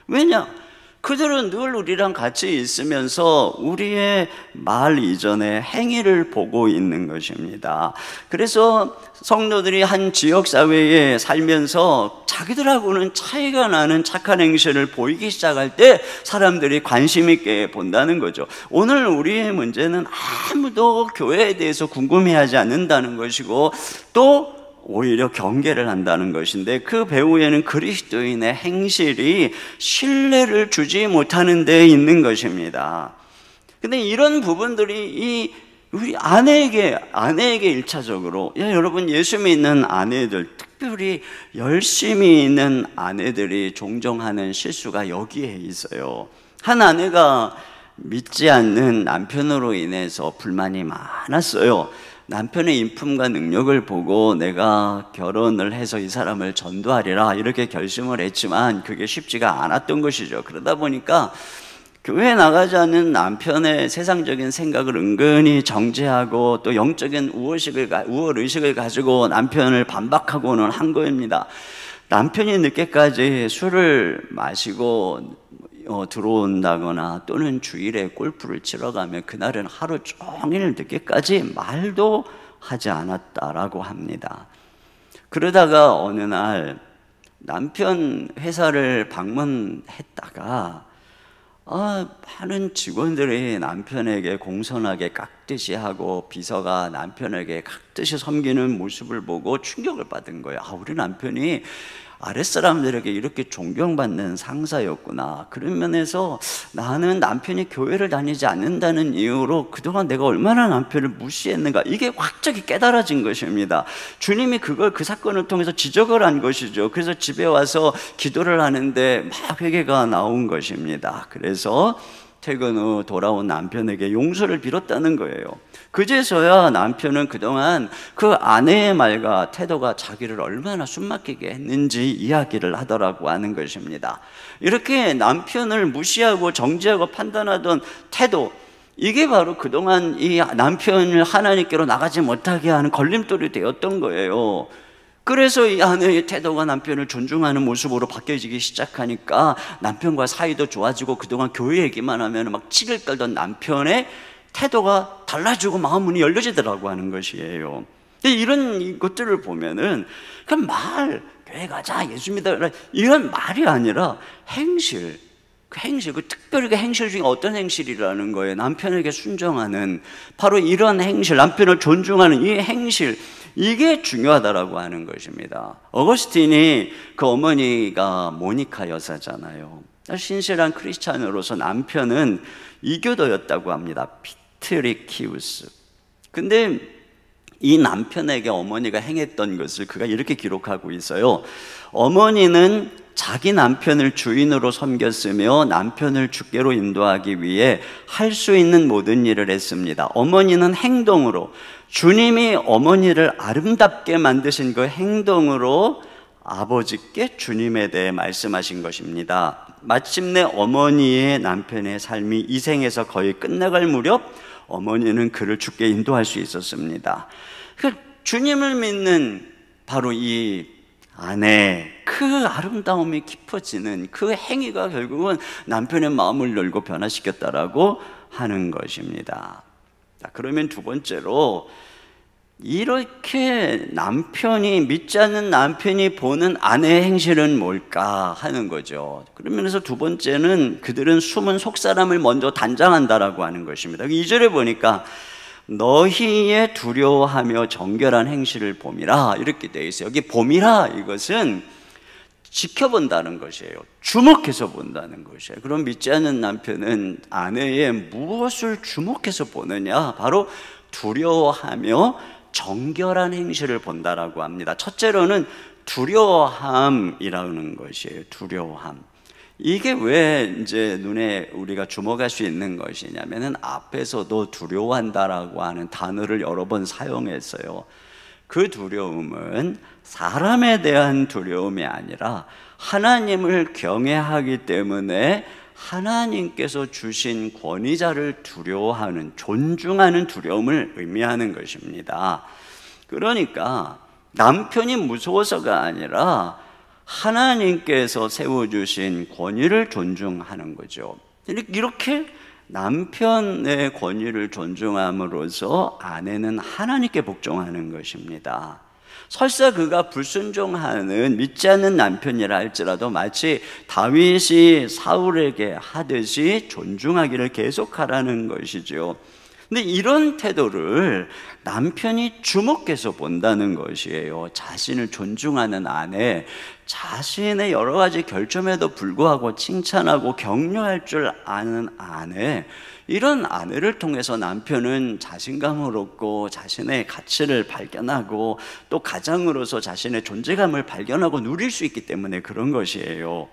왜냐? 그들은 늘 우리랑 같이 있으면서 우리의 말 이전에 행위를 보고 있는 것입니다. 그래서 성도들이 한 지역사회에 살면서 자기들하고는 차이가 나는 착한 행실을 보이기 시작할 때 사람들이 관심 있게 본다는 거죠. 오늘 우리의 문제는 아무도 교회에 대해서 궁금해하지 않는다는 것이고 또 오히려 경계를 한다는 것인데, 그 배후에는 그리스도인의 행실이 신뢰를 주지 못하는 데 있는 것입니다. 근데 이런 부분들이 우리 아내에게 1차적으로, 여러분, 예수 믿는 아내들, 특별히 열심히 있는 아내들이 종종 하는 실수가 여기에 있어요. 한 아내가 믿지 않는 남편으로 인해서 불만이 많았어요. 남편의 인품과 능력을 보고 내가 결혼을 해서 이 사람을 전도하리라 이렇게 결심을 했지만 그게 쉽지가 않았던 것이죠. 그러다 보니까 교회에 나가지 않는 남편의 세상적인 생각을 은근히 정죄하고 또 영적인 우월의식을 가지고 남편을 반박하고는 한 겁니다. 남편이 늦게까지 술을 마시고 들어온다거나 또는 주일에 골프를 치러 가면 그날은 하루 종일 늦게까지 말도 하지 않았다라고 합니다. 그러다가 어느 날 남편 회사를 방문했다가 많은 직원들이 남편에게 공손하게 깍듯이 하고 비서가 남편에게 깍듯이 섬기는 모습을 보고 충격을 받은 거예요. 우리 남편이 아랫사람들에게 이렇게 존경받는 상사였구나. 그런 면에서 나는 남편이 교회를 다니지 않는다는 이유로 그동안 내가 얼마나 남편을 무시했는가, 이게 확적이 깨달아진 것입니다. 주님이 그 사건을 통해서 지적을 한 것이죠. 그래서 집에 와서 기도를 하는데 막 회개가 나온 것입니다. 그래서 퇴근 후 돌아온 남편에게 용서를 빌었다는 거예요. 그제서야 남편은 그동안 그 아내의 말과 태도가 자기를 얼마나 숨막히게 했는지 이야기를 하더라고 하는 것입니다. 이렇게 남편을 무시하고 정죄하고 판단하던 태도, 이게 바로 그동안 이 남편을 하나님께로 나가지 못하게 하는 걸림돌이 되었던 거예요. 그래서 이 아내의 태도가 남편을 존중하는 모습으로 바뀌어지기 시작하니까 남편과 사이도 좋아지고 그동안 교회 얘기만 하면 막 치를 떨던 남편의 태도가 달라지고 마음 문이 열려지더라고 하는 것이에요. 이런 것들을 보면은 그냥 교회 가자, 예수 믿어, 이런 말이 아니라 행실, 특별히 그 행실 중에 어떤 행실이라는 거예요. 남편에게 순종하는, 바로 이런 행실, 남편을 존중하는 이 행실, 이게 중요하다라고 하는 것입니다. 어거스틴이 그 어머니가 모니카 여사잖아요. 신실한 크리스찬으로서 남편은 이교도였다고 합니다. 피트리키우스. 근데 이 남편에게 어머니가 행했던 것을 그가 이렇게 기록하고 있어요. 어머니는 자기 남편을 주인으로 섬겼으며 남편을 주께로 인도하기 위해 할 수 있는 모든 일을 했습니다. 어머니는 행동으로, 주님이 어머니를 아름답게 만드신 그 행동으로 아버지께 주님에 대해 말씀하신 것입니다. 마침내 어머니의 남편의 삶이 이 생에서 거의 끝나갈 무렵 어머니는 그를 주께 인도할 수 있었습니다. 주님을 믿는 바로 이 아내, 그 아름다움이 깊어지는 그 행위가 결국은 남편의 마음을 열고 변화시켰다라고 하는 것입니다. 그러면 두 번째로, 이렇게 믿지 않는 남편이 보는 아내의 행실은 뭘까 하는 거죠. 그러면서 두 번째는 그들은 숨은 속사람을 먼저 단장한다라고 하는 것입니다. 2절에 보니까 너희의 두려워하며 정결한 행실을 봄이라 이렇게 되어 있어요. 여기 봄이라, 이것은 지켜본다는 것이에요. 주목해서 본다는 것이에요. 그럼 믿지 않는 남편은 아내의 무엇을 주목해서 보느냐? 바로 두려워하며 정결한 행실을 본다라고 합니다. 첫째로는 두려워함이라는 것이에요. 두려워함. 이게 왜 이제 눈에 우리가 주목할 수 있는 것이냐면은 앞에서도 두려워한다라고 하는 단어를 여러 번 사용했어요. 그 두려움은 사람에 대한 두려움이 아니라 하나님을 경외하기 때문에 하나님께서 주신 권위자를 두려워하는, 존중하는 두려움을 의미하는 것입니다. 그러니까 남편이 무서워서가 아니라 하나님께서 세워주신 권위를 존중하는 거죠. 이렇게 남편의 권위를 존중함으로써 아내는 하나님께 복종하는 것입니다. 설사 그가 불순종하는 믿지 않는 남편이라 할지라도 마치 다윗이 사울에게 하듯이 존중하기를 계속하라는 것이죠. 근데 이런 태도를 남편이 주목해서 본다는 것이에요. 자신을 존중하는 아내, 자신의 여러 가지 결점에도 불구하고 칭찬하고 격려할 줄 아는 아내, 이런 아내를 통해서 남편은 자신감을 얻고 자신의 가치를 발견하고 또 가장으로서 자신의 존재감을 발견하고 누릴 수 있기 때문에 그런 것이에요.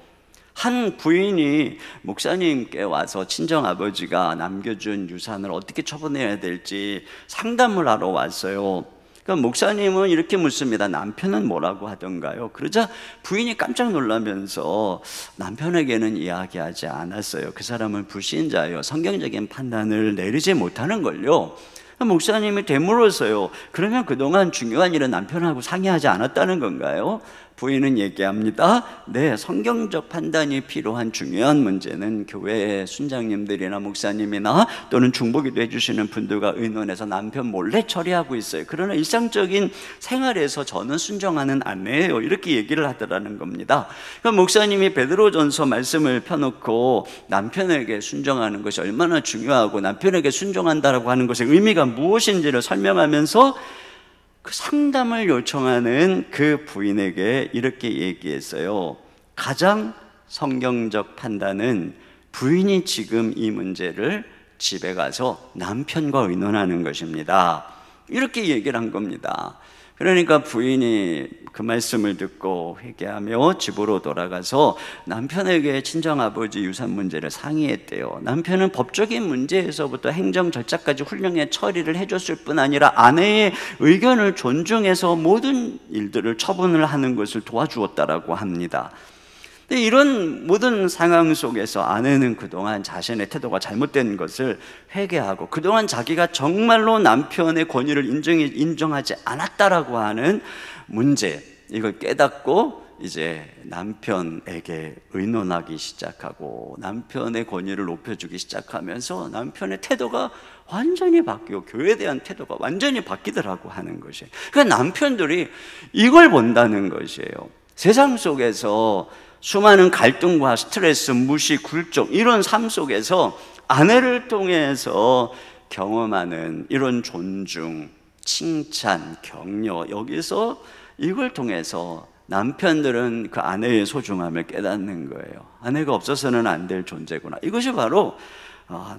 한 부인이 목사님께 와서 친정아버지가 남겨준 유산을 어떻게 처분해야 될지 상담을 하러 왔어요. 그러니까 목사님은 이렇게 묻습니다. 남편은 뭐라고 하던가요? 그러자 부인이 깜짝 놀라면서 남편에게는 이야기하지 않았어요. 그 사람은 불신자예요. 성경적인 판단을 내리지 못하는 걸요. 목사님이 되물어서요. 그러면 그동안 중요한 일은 남편하고 상의하지 않았다는 건가요? 부인은 얘기합니다. 네, 성경적 판단이 필요한 중요한 문제는 교회의 순장님들이나 목사님이나 또는 중보기도 해주시는 분들과 의논해서 남편 몰래 처리하고 있어요. 그러나 일상적인 생활에서 저는 순종하는 아내예요. 이렇게 얘기를 하더라는 겁니다. 그러니까 목사님이 베드로전서 말씀을 펴놓고 남편에게 순종하는 것이 얼마나 중요하고 남편에게 순종한다라고 하는 것의 의미가 무엇인지를 설명하면서 그 상담을 요청하는 그 부인에게 이렇게 얘기했어요. 가장 성경적 판단은 부인이 지금 이 문제를 집에 가서 남편과 의논하는 것입니다. 이렇게 얘기를 한 겁니다. 그러니까 부인이 그 말씀을 듣고 회개하며 집으로 돌아가서 남편에게 친정아버지 유산 문제를 상의했대요. 남편은 법적인 문제에서부터 행정 절차까지 훌륭하게 처리를 해줬을 뿐 아니라 아내의 의견을 존중해서 모든 일들을 처분을 하는 것을 도와주었다라고 합니다. 근데 이런 모든 상황 속에서 아내는 그동안 자신의 태도가 잘못된 것을 회개하고 그동안 자기가 정말로 남편의 권위를 인정하지 않았다라고 하는 문제, 이걸 깨닫고 이제 남편에게 의논하기 시작하고 남편의 권위를 높여주기 시작하면서 남편의 태도가 완전히 바뀌고 교회에 대한 태도가 완전히 바뀌더라고 하는 것이에요. 그러니까 남편들이 이걸 본다는 것이에요. 세상 속에서 수많은 갈등과 스트레스, 무시, 굴욕 이런 삶 속에서 아내를 통해서 경험하는 이런 존중, 칭찬, 격려, 여기서 이걸 통해서 남편들은 그 아내의 소중함을 깨닫는 거예요. 아내가 없어서는 안 될 존재구나. 이것이 바로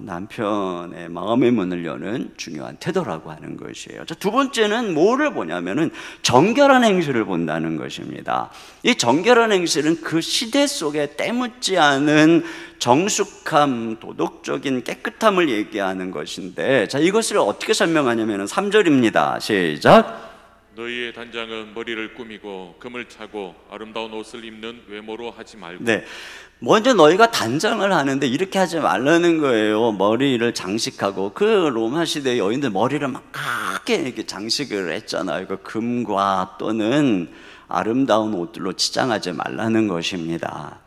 남편의 마음의 문을 여는 중요한 태도라고 하는 것이에요. 두 번째는 뭐를 보냐면은 정결한 행실을 본다는 것입니다. 이 정결한 행실은 그 시대 속에 때묻지 않은 정숙함, 도덕적인 깨끗함을 얘기하는 것인데, 자, 이것을 어떻게 설명하냐면은 3절입니다. 시작. 너희의 단장은 머리를 꾸미고 금을 차고 아름다운 옷을 입는 외모로 하지 말고. 네, 먼저 너희가 단장을 하는데 이렇게 하지 말라는 거예요. 머리를 장식하고. 그 로마 시대 여인들 머리를 막 크게 이렇게 장식을 했잖아요. 그 금과 또는 아름다운 옷들로 치장하지 말라는 것입니다.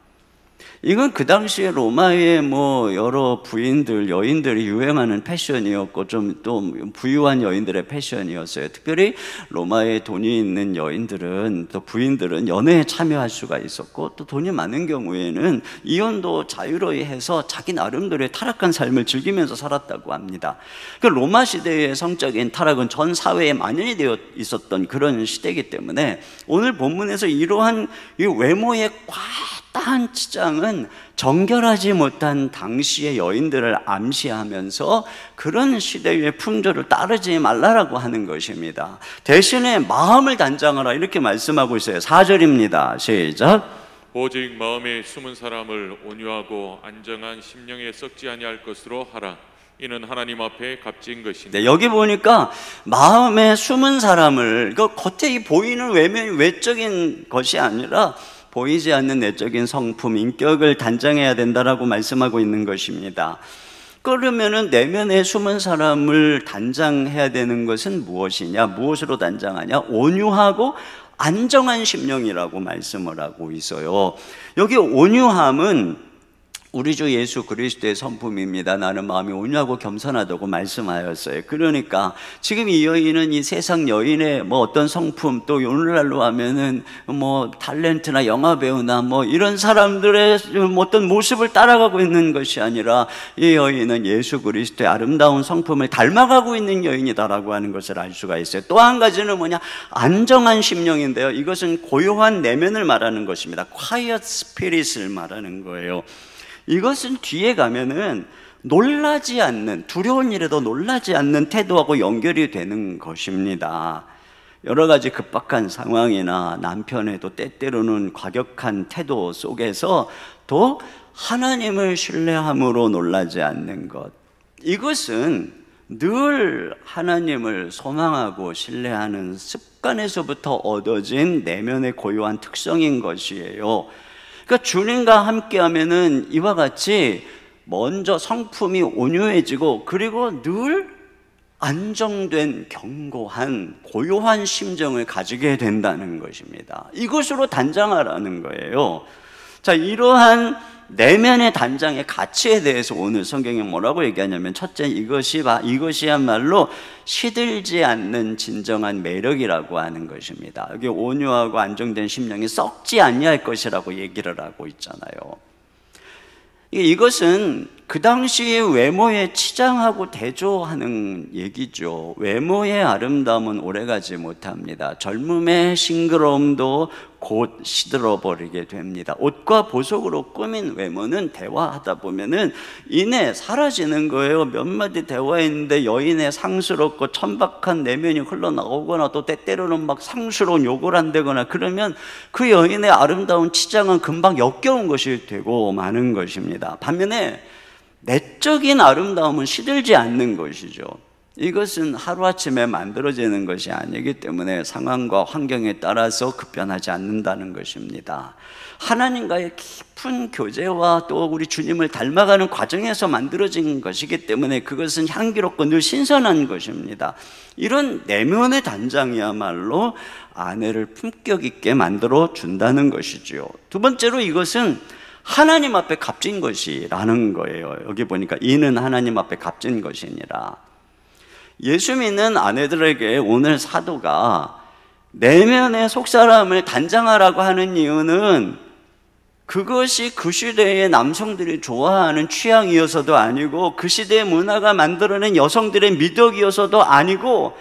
이건 그 당시에 로마의 뭐 여러 부인들, 여인들이 유행하는 패션이었고 좀 또 부유한 여인들의 패션이었어요. 특별히 로마에 돈이 있는 여인들은, 또 부인들은 연애에 참여할 수가 있었고, 또 돈이 많은 경우에는 이혼도 자유로이 해서 자기 나름대로의 타락한 삶을 즐기면서 살았다고 합니다. 그 로마 시대의 성적인 타락은 전 사회에 만연이 되어 있었던 그런 시대이기 때문에 오늘 본문에서 이러한 이 외모의 과다한 치장은 정결하지 못한 당시의 여인들을 암시하면서 그런 시대의 풍조를 따르지 말라라고 하는 것입니다. 대신에 마음을 단장하라 이렇게 말씀하고 있어요. 4절입니다. 시작. 오직 마음에 숨은 사람을 온유하고 안정한 심령에 썩지 아니할 것으로 하라. 이는 하나님 앞에 값진 것이니. 네, 여기 보니까 마음에 숨은 사람을, 겉에 보이는 외적인 것이 아니라 보이지 않는 내적인 성품, 인격을 단장해야 된다라고 말씀하고 있는 것입니다. 그러면은 내면에 숨은 사람을 단장해야 되는 것은 무엇이냐? 무엇으로 단장하냐? 온유하고 안정한 심령이라고 말씀을 하고 있어요. 여기 온유함은 우리 주 예수 그리스도의 성품입니다. 나는 마음이 온유하고 겸손하다고 말씀하였어요. 그러니까 지금 이 여인은 이 세상 여인의 어떤 성품, 또 오늘날로 하면은 탤런트나 영화 배우나 이런 사람들의 어떤 모습을 따라가고 있는 것이 아니라 이 여인은 예수 그리스도의 아름다운 성품을 닮아가고 있는 여인이다라고 하는 것을 알 수가 있어요. 또 한 가지는 뭐냐? 안정한 심령인데요. 이것은 고요한 내면을 말하는 것입니다. Quiet spirit을 말하는 거예요. 이것은 뒤에 가면은 놀라지 않는, 두려운 일에도 놀라지 않는 태도하고 연결이 되는 것입니다. 여러 가지 급박한 상황이나 남편의 또 때때로는 과격한 태도 속에서 또 하나님을 신뢰함으로 놀라지 않는 것, 이것은 늘 하나님을 소망하고 신뢰하는 습관에서부터 얻어진 내면의 고요한 특성인 것이에요. 그러니까 주님과 함께 하면은 이와 같이 먼저 성품이 온유해지고, 그리고 늘 안정된 견고한 고요한 심정을 가지게 된다는 것입니다. 이것으로 단장하라는 거예요. 자, 이러한 내면의 단장의 가치에 대해서 오늘 성경이 뭐라고 얘기하냐면, 첫째, 이것이야말로 시들지 않는 진정한 매력이라고 하는 것입니다. 여기 온유하고 안정된 심령이 썩지 아니할 것이라고 얘기를 하고 있잖아요. 이것은 그 당시의 외모에 치장하고 대조하는 얘기죠. 외모의 아름다움은 오래가지 못합니다. 젊음의 싱그러움도 곧 시들어버리게 됩니다. 옷과 보석으로 꾸민 외모는 대화하다 보면은 이내 사라지는 거예요. 몇 마디 대화했는데 여인의 상스럽고 천박한 내면이 흘러나오거나, 또 때때로는 상스러운 욕을 한다거나, 그러면 그 여인의 아름다운 치장은 금방 역겨운 것이 되고 마는 것입니다. 반면에 내적인 아름다움은 시들지 않는 것이죠. 이것은 하루아침에 만들어지는 것이 아니기 때문에 상황과 환경에 따라서 급변하지 않는다는 것입니다. 하나님과의 깊은 교제와 또 우리 주님을 닮아가는 과정에서 만들어진 것이기 때문에 그것은 향기롭고 늘 신선한 것입니다. 이런 내면의 단장이야말로 아내를 품격 있게 만들어 준다는 것이죠. 두 번째로, 이것은 하나님 앞에 값진 것이라는 거예요. 여기 보니까 이는 하나님 앞에 값진 것이니라. 예수 믿는 아내들에게 오늘 사도가 내면의 속사람을 단장하라고 하는 이유는 그것이 그 시대의 남성들이 좋아하는 취향이어서도 아니고, 그 시대의 문화가 만들어낸 여성들의 미덕이어서도 아니고,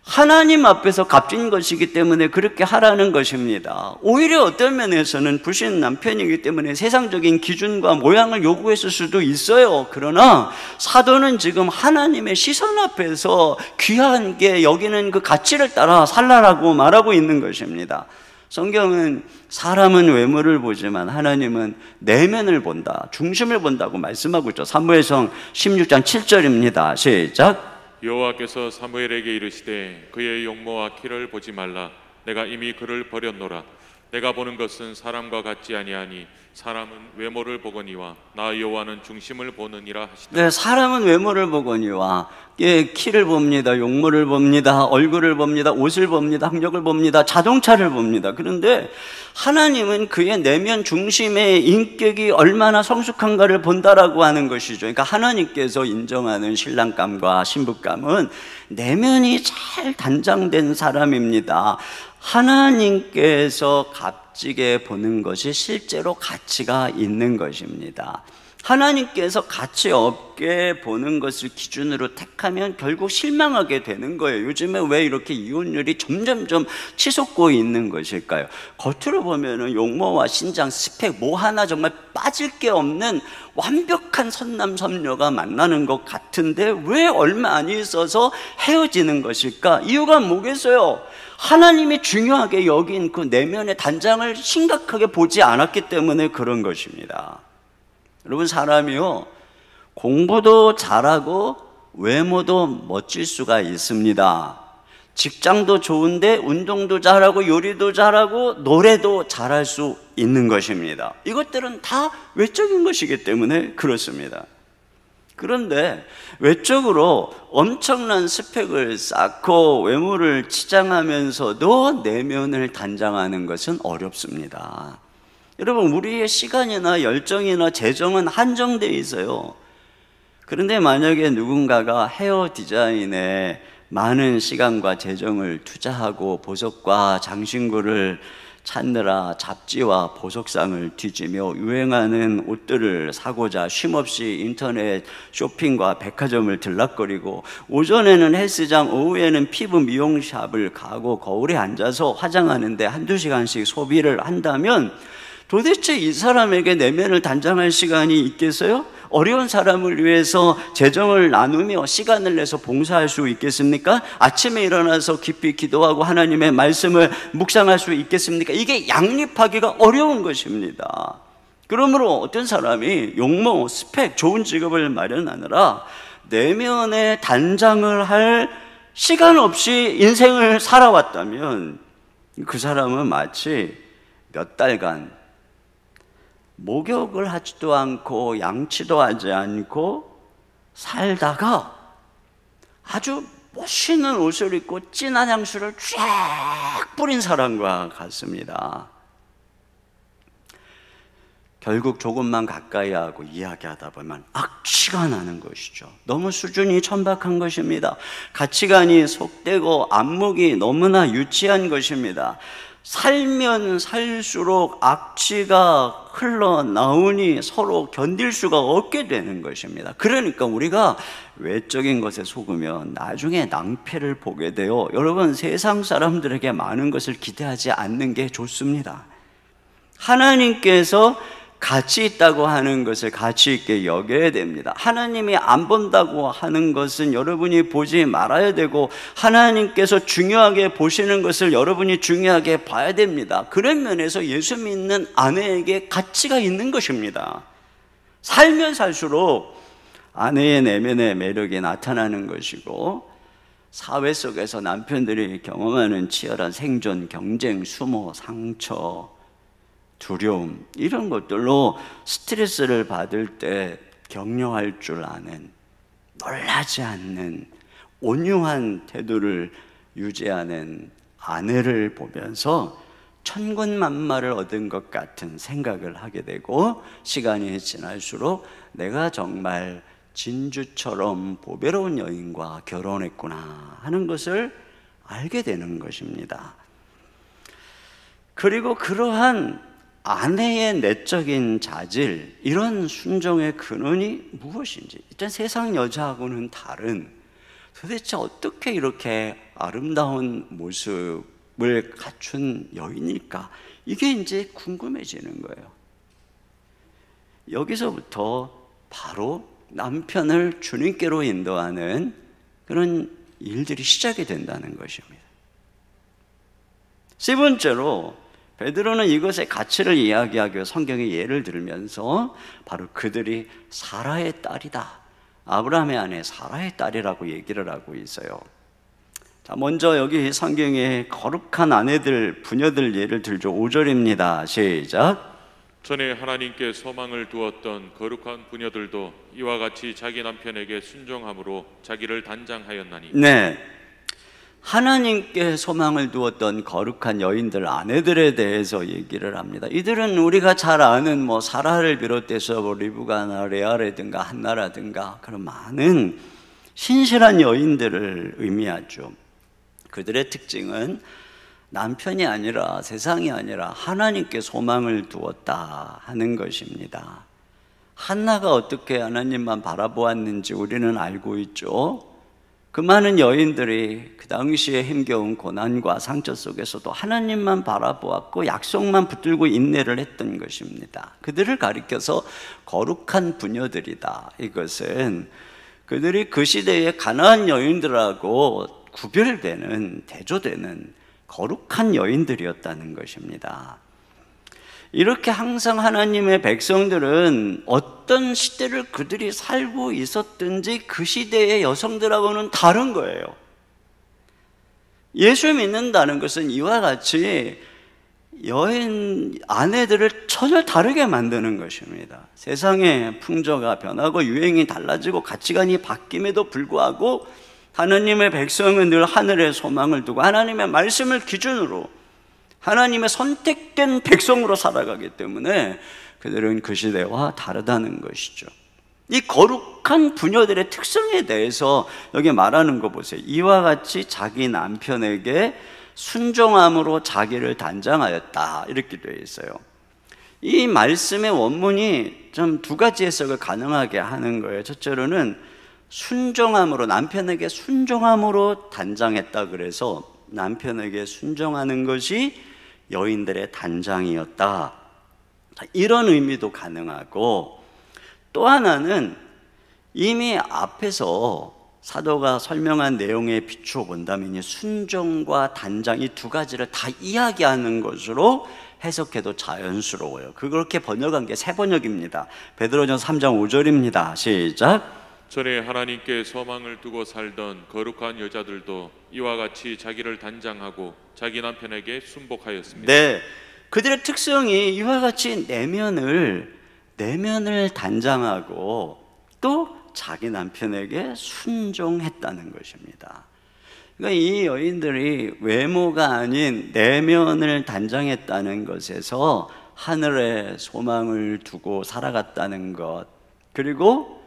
하나님 앞에서 값진 것이기 때문에 그렇게 하라는 것입니다. 오히려 어떤 면에서는 불신 남편이기 때문에 세상적인 기준과 모양을 요구했을 수도 있어요. 그러나 사도는 지금 하나님의 시선 앞에서 귀한 게 여기는 그 가치를 따라 살라라고 말하고 있는 것입니다. 성경은 사람은 외모를 보지만 하나님은 내면을 본다, 중심을 본다고 말씀하고 있죠. 사무엘상 16장 7절입니다. 시작. 여호와께서 사무엘에게 이르시되 그의 용모와 키를 보지 말라. 내가 이미 그를 버렸노라. 내가 보는 것은 사람과 같지 아니하니 사람은 외모를 보거니와 나 여호와는 중심을 보느니라 하시더라. 네, 사람은 외모를 보거니와, 키를 봅니다, 용모를 봅니다, 얼굴을 봅니다, 옷을 봅니다, 학력을 봅니다, 자동차를 봅니다. 그런데 하나님은 그의 내면 중심의 인격이 얼마나 성숙한가를 본다라고 하는 것이죠. 그러니까 하나님께서 인정하는 신랑감과 신부감은 내면이 잘 단장된 사람입니다. 하나님께서 값지게 보는 것이 실제로 가치가 있는 것입니다. 하나님께서 가치 없게 보는 것을 기준으로 택하면 결국 실망하게 되는 거예요. 요즘에 왜 이렇게 이혼율이 점점점 치솟고 있는 것일까요? 겉으로 보면은 용모와 신장, 스펙 뭐 하나 정말 빠질 게 없는 완벽한 선남선녀가 만나는 것 같은데 왜 얼마 안 있어서 헤어지는 것일까? 이유가 뭐겠어요? 하나님이 중요하게 여긴 그 내면의 단장을 심각하게 보지 않았기 때문에 그런 것입니다. 여러분, 사람이요, 공부도 잘하고 외모도 멋질 수가 있습니다. 직장도 좋은데 운동도 잘하고 요리도 잘하고 노래도 잘할 수 있는 것입니다. 이것들은 다 외적인 것이기 때문에 그렇습니다. 그런데 외적으로 엄청난 스펙을 쌓고 외모를 치장하면서도 내면을 단장하는 것은 어렵습니다. 여러분, 우리의 시간이나 열정이나 재정은 한정되어 있어요. 그런데 만약에 누군가가 헤어 디자인에 많은 시간과 재정을 투자하고 보석과 장신구를 찾느라 잡지와 보석상을 뒤지며 유행하는 옷들을 사고자 쉼없이 인터넷 쇼핑과 백화점을 들락거리고 오전에는 헬스장, 오후에는 피부 미용샵을 가고 거울에 앉아서 화장하는데 한두 시간씩 소비를 한다면 도대체 이 사람에게 내면을 단장할 시간이 있겠어요? 어려운 사람을 위해서 재정을 나누며 시간을 내서 봉사할 수 있겠습니까? 아침에 일어나서 깊이 기도하고 하나님의 말씀을 묵상할 수 있겠습니까? 이게 양립하기가 어려운 것입니다. 그러므로 어떤 사람이 용모, 스펙, 좋은 직업을 마련하느라 내면의 단장을 할 시간 없이 인생을 살아왔다면 그 사람은 마치 몇 달간 목욕을 하지도 않고 양치도 하지 않고 살다가 아주 멋있는 옷을 입고 진한 향수를 쫙 뿌린 사람과 같습니다. 결국 조금만 가까이 하고 이야기하다 보면 악취가 나는 것이죠. 너무 수준이 천박한 것입니다. 가치관이 속되고 안목이 너무나 유치한 것입니다. 살면 살수록 악취가 흘러나오니 서로 견딜 수가 없게 되는 것입니다. 그러니까 우리가 외적인 것에 속으면 나중에 낭패를 보게 돼요. 여러분, 세상 사람들에게 많은 것을 기대하지 않는 게 좋습니다. 하나님께서 가치 있다고 하는 것을 가치 있게 여겨야 됩니다. 하나님이 안 본다고 하는 것은 여러분이 보지 말아야 되고 하나님께서 중요하게 보시는 것을 여러분이 중요하게 봐야 됩니다. 그런 면에서 예수 믿는 아내에게 가치가 있는 것입니다. 살면 살수록 아내의 내면의 매력이 나타나는 것이고 사회 속에서 남편들이 경험하는 치열한 생존, 경쟁, 수모, 상처, 두려움, 이런 것들로 스트레스를 받을 때 격려할 줄 아는, 놀라지 않는 온유한 태도를 유지하는 아내를 보면서 천군만마를 얻은 것 같은 생각을 하게 되고 시간이 지날수록 내가 정말 진주처럼 보배로운 여인과 결혼했구나 하는 것을 알게 되는 것입니다. 그리고 그러한 아내의 내적인 자질, 이런 순종의 근원이 무엇인지, 일단 세상 여자하고는 다른, 도대체 어떻게 이렇게 아름다운 모습을 갖춘 여인일까? 이게 이제 궁금해지는 거예요. 여기서부터 바로 남편을 주님께로 인도하는 그런 일들이 시작이 된다는 것입니다. 세 번째로 베드로는 이것의 가치를 이야기하기 위해 성경의 예를 들면서 바로 그들이 사라의 딸이다, 아브라함의 아내 사라의 딸이라고 얘기를 하고 있어요. 자, 먼저 여기 성경에 거룩한 아내들, 부녀들 예를 들죠. 5절입니다. 시작. 전에 하나님께 소망을 두었던 거룩한 부녀들도 이와 같이 자기 남편에게 순종함으로 자기를 단장하였나니. 네, 하나님께 소망을 두었던 거룩한 여인들, 아내들에 대해서 얘기를 합니다. 이들은 우리가 잘 아는 사라를 비롯해서 리브가나 레아라든가 한나라든가 그런 많은 신실한 여인들을 의미하죠. 그들의 특징은 남편이 아니라, 세상이 아니라 하나님께 소망을 두었다 하는 것입니다. 한나가 어떻게 하나님만 바라보았는지 우리는 알고 있죠. 그 많은 여인들이 그 당시에 힘겨운 고난과 상처 속에서도 하나님만 바라보았고 약속만 붙들고 인내를 했던 것입니다. 그들을 가리켜서 거룩한 부녀들이다. 이것은 그들이 그 시대의 가나안 여인들하고 구별되는, 대조되는 거룩한 여인들이었다는 것입니다. 이렇게 항상 하나님의 백성들은 어떤 시대를 그들이 살고 있었든지 그 시대의 여성들하고는 다른 거예요. 예수 믿는다는 것은 이와 같이 여인 아내들을 전혀 다르게 만드는 것입니다. 세상의 풍조가 변하고 유행이 달라지고 가치관이 바뀜에도 불구하고 하나님의 백성은 늘 하늘의 소망을 두고 하나님의 말씀을 기준으로 하나님의 선택된 백성으로 살아가기 때문에 그들은 그 시대와 다르다는 것이죠. 이 거룩한 부녀들의 특성에 대해서 여기 말하는 거 보세요. 이와 같이 자기 남편에게 순종함으로 자기를 단장하였다, 이렇게 되어 있어요. 이 말씀의 원문이 좀 두 가지 해석을 가능하게 하는 거예요. 첫째로는 순종함으로, 남편에게 순종함으로 단장했다, 그래서 남편에게 순종하는 것이 여인들의 단장이었다, 이런 의미도 가능하고, 또 하나는 이미 앞에서 사도가 설명한 내용에 비추어 본다면 이 순종과 단장, 이 두 가지를 다 이야기하는 것으로 해석해도 자연스러워요. 그렇게 번역한 게 새 번역입니다. 베드로전서 3장 5절입니다. 시작. 전에 하나님께 소망을 두고 살던 거룩한 여자들도 이와 같이 자기를 단장하고 자기 남편에게 순복하였습니다. 네, 그들의 특성이 이와 같이 내면을 단장하고 또 자기 남편에게 순종했다는 것입니다. 그러니까 이 여인들이 외모가 아닌 내면을 단장했다는 것에서 하늘의 소망을 두고 살아갔다는 것, 그리고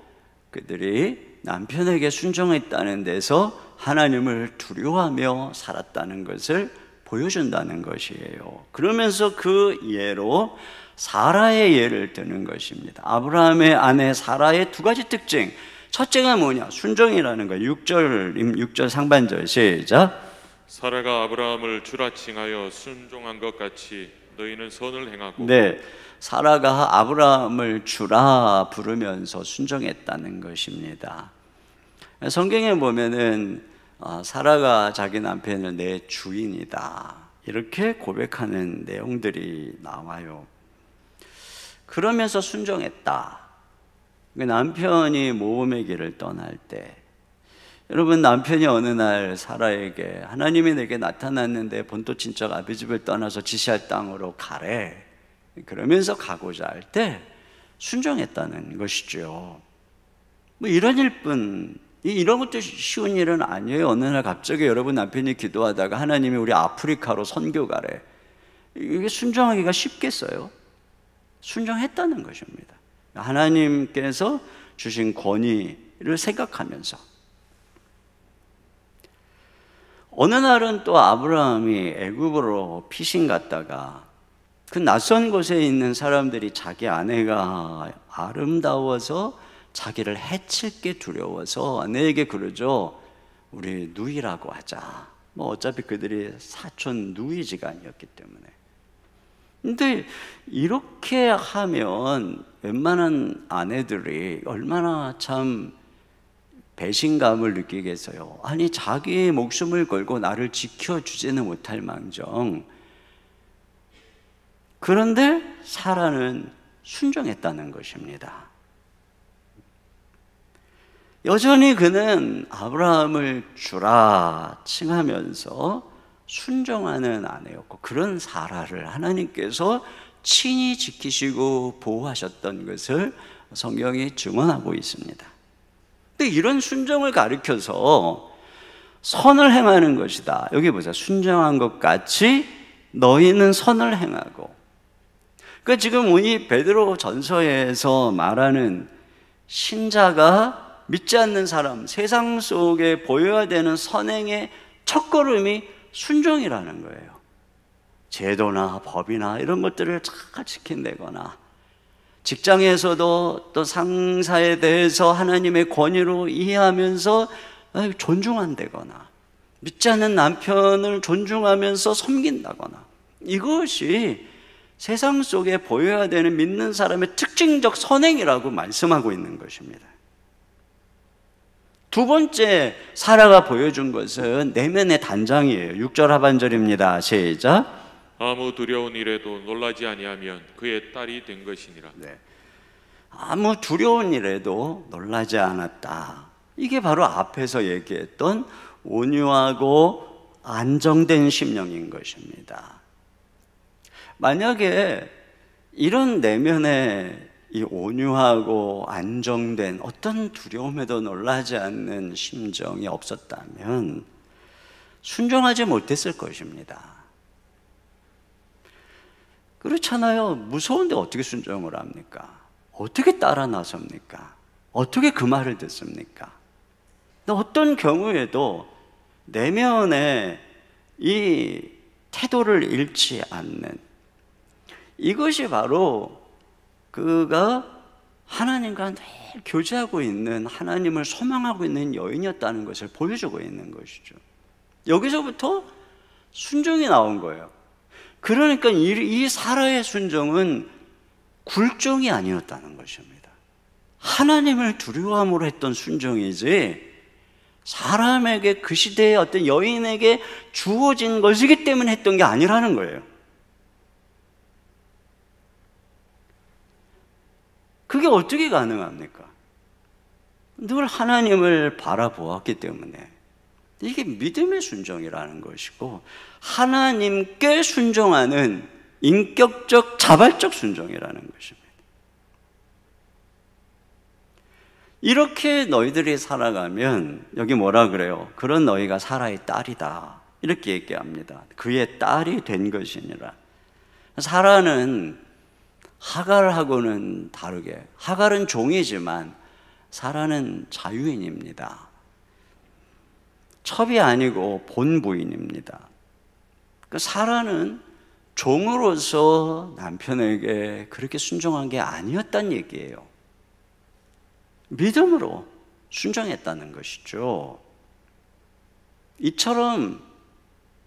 그들이 남편에게 순종했다는 데서 하나님을 두려워하며 살았다는 것을 보여준다는 것이에요. 그러면서 그 예로 사라의 예를 드는 것입니다. 아브라함의 아내 사라의 두 가지 특징, 첫째가 뭐냐? 순종이라는 거예요. 6절 상반절 시작. 사라가 아브라함을 주라 칭하여 순종한 것 같이 너희는 선을 행하고. 네, 사라가 아브라함을 주라 부르면서 순종했다는 것입니다. 성경에 보면은 사라가 자기 남편을 내 주인이다, 이렇게 고백하는 내용들이 나와요. 그러면서 순종했다. 남편이 모험의 길을 떠날 때, 여러분, 남편이 어느 날 사라에게 하나님이 내게 나타났는데 본토 친척 아비 집을 떠나서 지시할 땅으로 가래, 그러면서 가고자 할 때 순종했다는 것이죠. 뭐 이런 일뿐, 이런 것도 쉬운 일은 아니에요. 어느 날 갑자기 여러분 남편이 기도하다가 하나님이 우리 아프리카로 선교 가래, 이게 순종하기가 쉽겠어요? 순종했다는 것입니다. 하나님께서 주신 권위를 생각하면서. 어느 날은 또 아브라함이 애굽으로 피신 갔다가 그 낯선 곳에 있는 사람들이 자기 아내가 아름다워서 자기를 해칠게 두려워서 아내에게 그러죠. 우리 누이라고 하자. 뭐 어차피 그들이 사촌 누이지간이었기 때문에. 근데 이렇게 하면 웬만한 아내들이 얼마나 참 배신감을 느끼겠어요. 아니, 자기의 목숨을 걸고 나를 지켜주지는 못할 망정. 그런데 사라는 순종했다는 것입니다. 여전히 그는 아브라함을 주라 칭하면서 순종하는 아내였고, 그런 사라를 하나님께서 친히 지키시고 보호하셨던 것을 성경이 증언하고 있습니다. 근데 이런 순종을 가리켜서 선을 행하는 것이다. 여기 보세요. 순종한 것 같이 너희는 선을 행하고. 그러니까 지금 이 베드로 전서에서 말하는 신자가 믿지 않는 사람, 세상 속에 보여야 되는 선행의 첫걸음이 순종이라는 거예요. 제도나 법이나 이런 것들을 잘 지킨다거나 직장에서도 또 상사에 대해서 하나님의 권위로 이해하면서 존중한다거나, 믿지 않는 남편을 존중하면서 섬긴다거나, 이것이 세상 속에 보여야 되는 믿는 사람의 특징적 선행이라고 말씀하고 있는 것입니다. 두 번째 사라가 보여준 것은 내면의 단장이에요. 6절 하반절입니다. 시작. 아무 두려운 일에도 놀라지 아니하면 그의 딸이 된 것이니라. 네. 아무 두려운 일에도 놀라지 않았다. 이게 바로 앞에서 얘기했던 온유하고 안정된 심령인 것입니다. 만약에 이런 내면에 이 온유하고 안정된 어떤 두려움에도 놀라지 않는 심정이 없었다면 순종하지 못했을 것입니다. 그렇잖아요. 무서운데 어떻게 순종을 합니까? 어떻게 따라 나섭니까? 어떻게 그 말을 듣습니까? 근데 어떤 경우에도 내면에 이 태도를 잃지 않는, 이것이 바로 그가 하나님과 늘 교제하고 있는, 하나님을 소망하고 있는 여인이었다는 것을 보여주고 있는 것이죠. 여기서부터 순종이 나온 거예요. 그러니까 이 사라의 순종은 굴종이 아니었다는 것입니다. 하나님을 두려워함으로 했던 순종이지 사람에게, 그 시대의 어떤 여인에게 주어진 것이기 때문에 했던 게 아니라는 거예요. 그게 어떻게 가능합니까? 늘 하나님을 바라보았기 때문에. 이게 믿음의 순종이라는 것이고, 하나님께 순종하는 인격적, 자발적 순종이라는 것입니다. 이렇게 너희들이 살아가면, 여기 뭐라 그래요? 그런 너희가 사라의 딸이다, 이렇게 얘기합니다. 그의 딸이 된 것이니라. 사라는 하갈하고는 다르게, 하갈은 종이지만 사라는 자유인입니다. 첩이 아니고 본부인입니다. 그러니까 사라는 종으로서 남편에게 그렇게 순종한 게 아니었단 얘기예요. 믿음으로 순종했다는 것이죠. 이처럼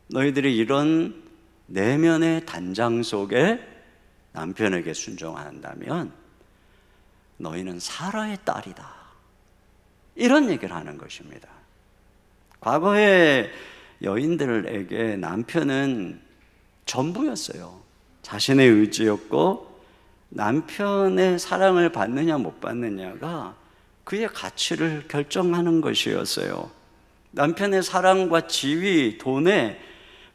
너희들이 이런 내면의 단장 속에 남편에게 순종한다면 너희는 사라의 딸이다, 이런 얘기를 하는 것입니다. 과거의 여인들에게 남편은 전부였어요. 자신의 의지였고, 남편의 사랑을 받느냐 못 받느냐가 그의 가치를 결정하는 것이었어요. 남편의 사랑과 지위, 돈에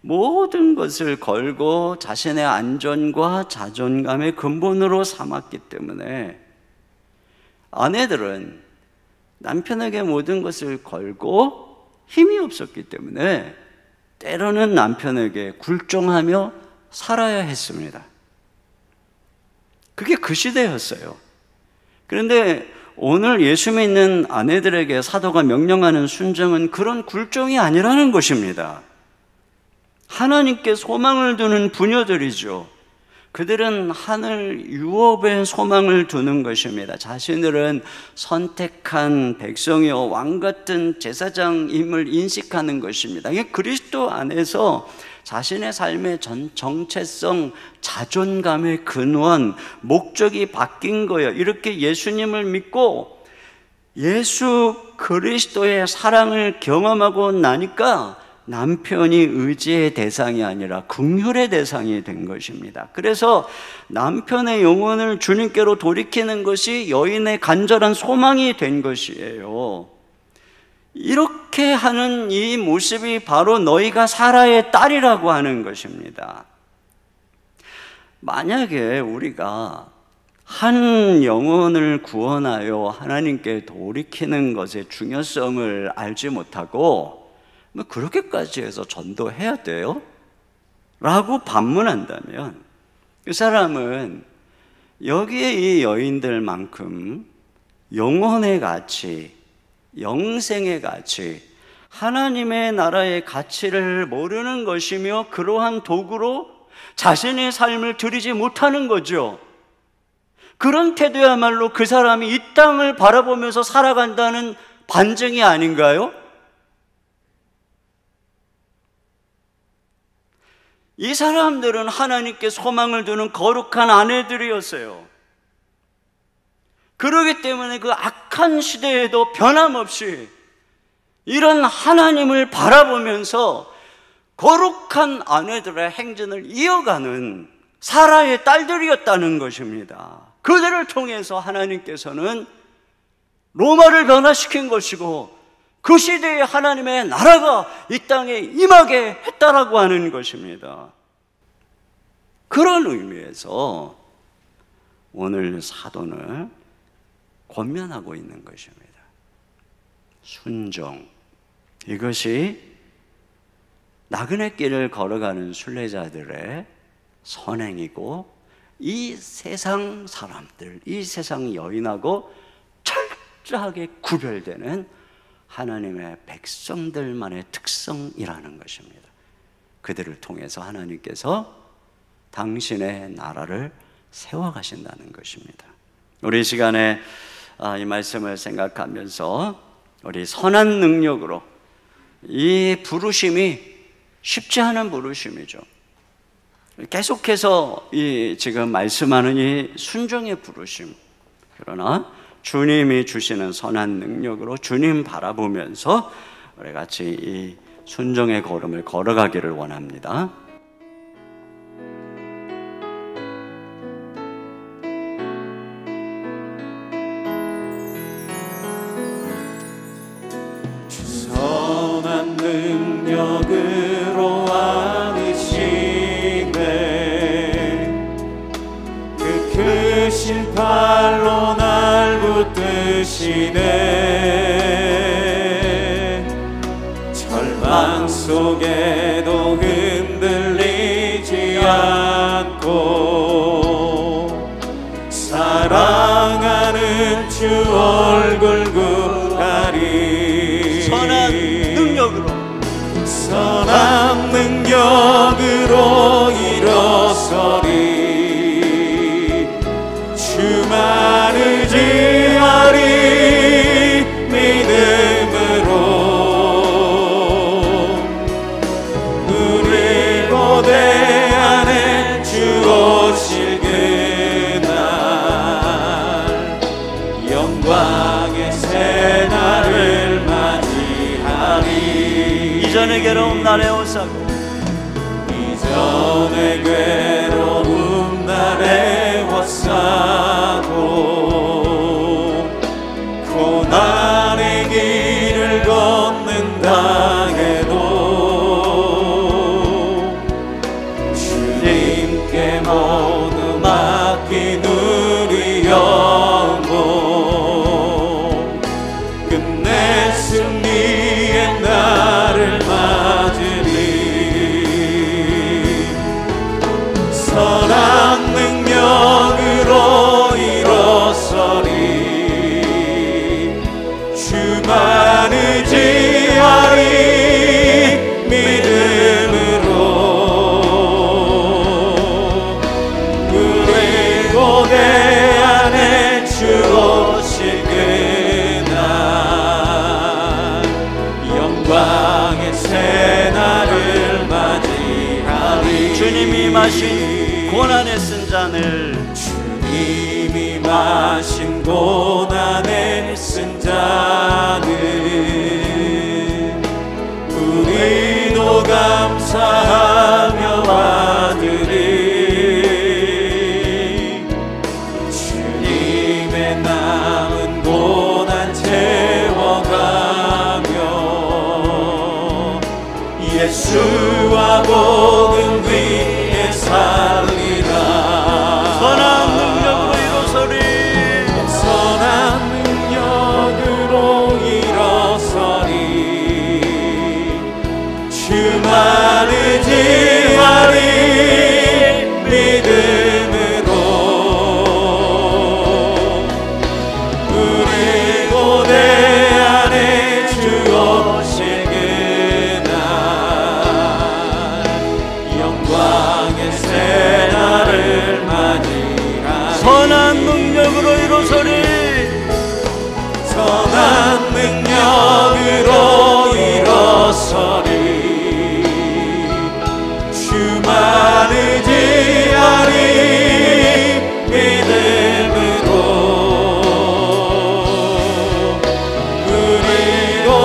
모든 것을 걸고 자신의 안전과 자존감의 근본으로 삼았기 때문에 아내들은 남편에게 모든 것을 걸고 힘이 없었기 때문에 때로는 남편에게 굴종하며 살아야 했습니다. 그게 그 시대였어요. 그런데 오늘 예수 믿는 아내들에게 사도가 명령하는 순종은 그런 굴종이 아니라는 것입니다. 하나님께 소망을 두는 부녀들이죠. 그들은 하늘 유업에 소망을 두는 것입니다. 자신들은 선택한 백성이요 왕 같은 제사장임을 인식하는 것입니다. 이게 그리스도 안에서 자신의 삶의 정체성, 자존감의 근원, 목적이 바뀐 거예요. 이렇게 예수님을 믿고 예수 그리스도의 사랑을 경험하고 나니까 남편이 의지의 대상이 아니라 긍휼의 대상이 된 것입니다. 그래서 남편의 영혼을 주님께로 돌이키는 것이 여인의 간절한 소망이 된 것이에요. 이렇게 하는 이 모습이 바로 너희가 사라의 딸이라고 하는 것입니다. 만약에 우리가 한 영혼을 구원하여 하나님께 돌이키는 것의 중요성을 알지 못하고 뭐 그렇게까지 해서 전도해야 돼요? 라고 반문한다면 그 사람은 여기에 이 여인들만큼 영혼의 가치, 영생의 가치, 하나님의 나라의 가치를 모르는 것이며 그러한 도구로 자신의 삶을 드리지 못하는 거죠. 그런 태도야말로 그 사람이 이 땅을 바라보면서 살아간다는 반증이 아닌가요? 이 사람들은 하나님께 소망을 두는 거룩한 아내들이었어요. 그렇기 때문에 그 악한 시대에도 변함없이 이런 하나님을 바라보면서 거룩한 아내들의 행진을 이어가는 사라의 딸들이었다는 것입니다. 그들을 통해서 하나님께서는 로마를 변화시킨 것이고 그 시대에 하나님의 나라가 이 땅에 임하게 했다라고 하는 것입니다. 그런 의미에서 오늘 사도는 권면하고 있는 것입니다. 순종, 이것이 나그네 길을 걸어가는 순례자들의 선행이고 이 세상 사람들, 이 세상 여인하고 철저하게 구별되는 하나님의 백성들만의 특성이라는 것입니다. 그들을 통해서 하나님께서 당신의 나라를 세워가신다는 것입니다. 우리 이 시간에 이 말씀을 생각하면서 우리 선한 능력으로, 이 부르심이 쉽지 않은 부르심이죠. 계속해서 지금 말씀하는 이 순종의 부르심, 그러나 주님이 주시는 선한 능력으로 주님 바라보면서 우리 같이 이 순종의 걸음을 걸어가기를 원합니다. 선한 능력으로 안으시네, 그 크신 팔로 날 붙드시네. 절망 속에도 흔들리지 않고 사랑하는 주 얼굴 구하리. 선한 능력으로, 선한 능력으로 일어서리. 주만 의지하리. 믿음으로 우리 고대 안에 주 오실 그날, 영광의 새날을 맞이하리. 이전의 괴로움 날에 오사고, 이전의 괴로움 날에 워싸고, 고난의 길을 걷는다 해도 주님께 모두 맡긴 우리 영혼, 끝내 승리의 날을 맞으리. 선한 능력으로 일어서리. 주만 의지하리. 믿음으로 우리 고대 안에 주 오실 그날, 영광의 새날을 맞이하리. 주님이 마신 고난의 쓴 잔을, 주님이 마신 고난의 쓴 잔을 우리도 감사하며 받으리. 주님의 남은 고난 채워가며 예수와 복음 위에 살리라. 선한 능력으로 일어서리. 선한 능력으로 일어서리. 주만 의지하리. 믿음으로 우리 고대 안에 주 오실 그날,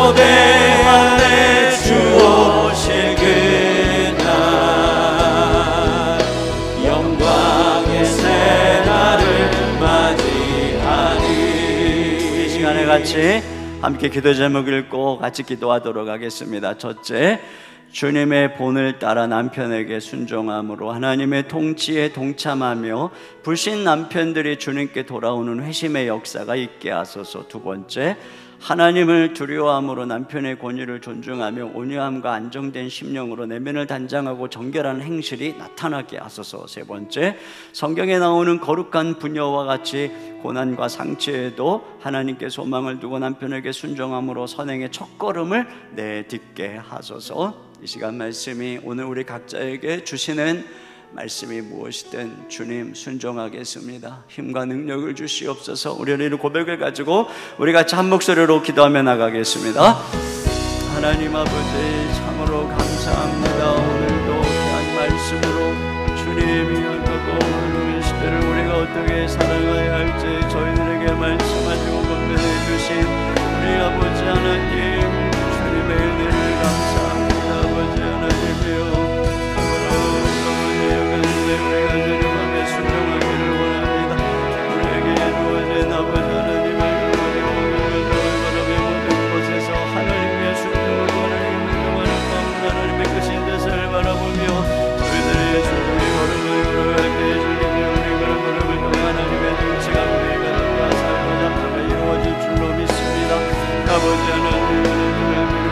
고대하네 주 오실 그날 영광의 새날을 맞이하니. 이 시간에 같이 함께 기도 제목 읽고 같이 기도하도록 하겠습니다. 첫째, 주님의 본을 따라 남편에게 순종함으로 하나님의 통치에 동참하며 불신 남편들이 주님께 돌아오는 회심의 역사가 있게 하소서. 두 번째, 하나님을 두려워함으로 남편의 권위를 존중하며 온유함과 안정된 심령으로 내면을 단장하고 정결한 행실이 나타나게 하소서. 세 번째, 성경에 나오는 거룩한 부녀와 같이 고난과 상처에도 하나님께 소망을 두고 남편에게 순종함으로 선행의 첫걸음을 내딛게 하소서. 이 시간 말씀이 오늘 우리 각자에게 주시는 말씀이 무엇이든 주님 순종하겠습니다. 힘과 능력을 주시옵소서. 우리는 이 고백을 가지고 우리 같이 한 목소리로 기도하며 나가겠습니다. 하나님 아버지, 참으로 감사합니다. 오늘도 귀한 말씀으로 주님이 어떻고 오늘 시대를 우리가 어떻게 살아가야 할지 저희들에게 말씀하시고 권면해 주신 우리 아버지 하나님, 주님의 은혜를 감사합니다. 아버지 하나님이여, 우리가 주님께 순종하기를 원합니다. 우리에게 주어진 아버지 하나님의 바람의 모든 곳에서 하나님의 순종을 원하는 인정하는 마음으로 하나님의 크신 뜻을 바라보며 저희들의 순종의 걸음을 걸어갈 때 주님의 우리 걸음을 통해 하나님의 통치가 우리 가정과 삶과 잡담에 이루어질 줄로 믿습니다. 아버지 하나님, 순종하는 우리 아버지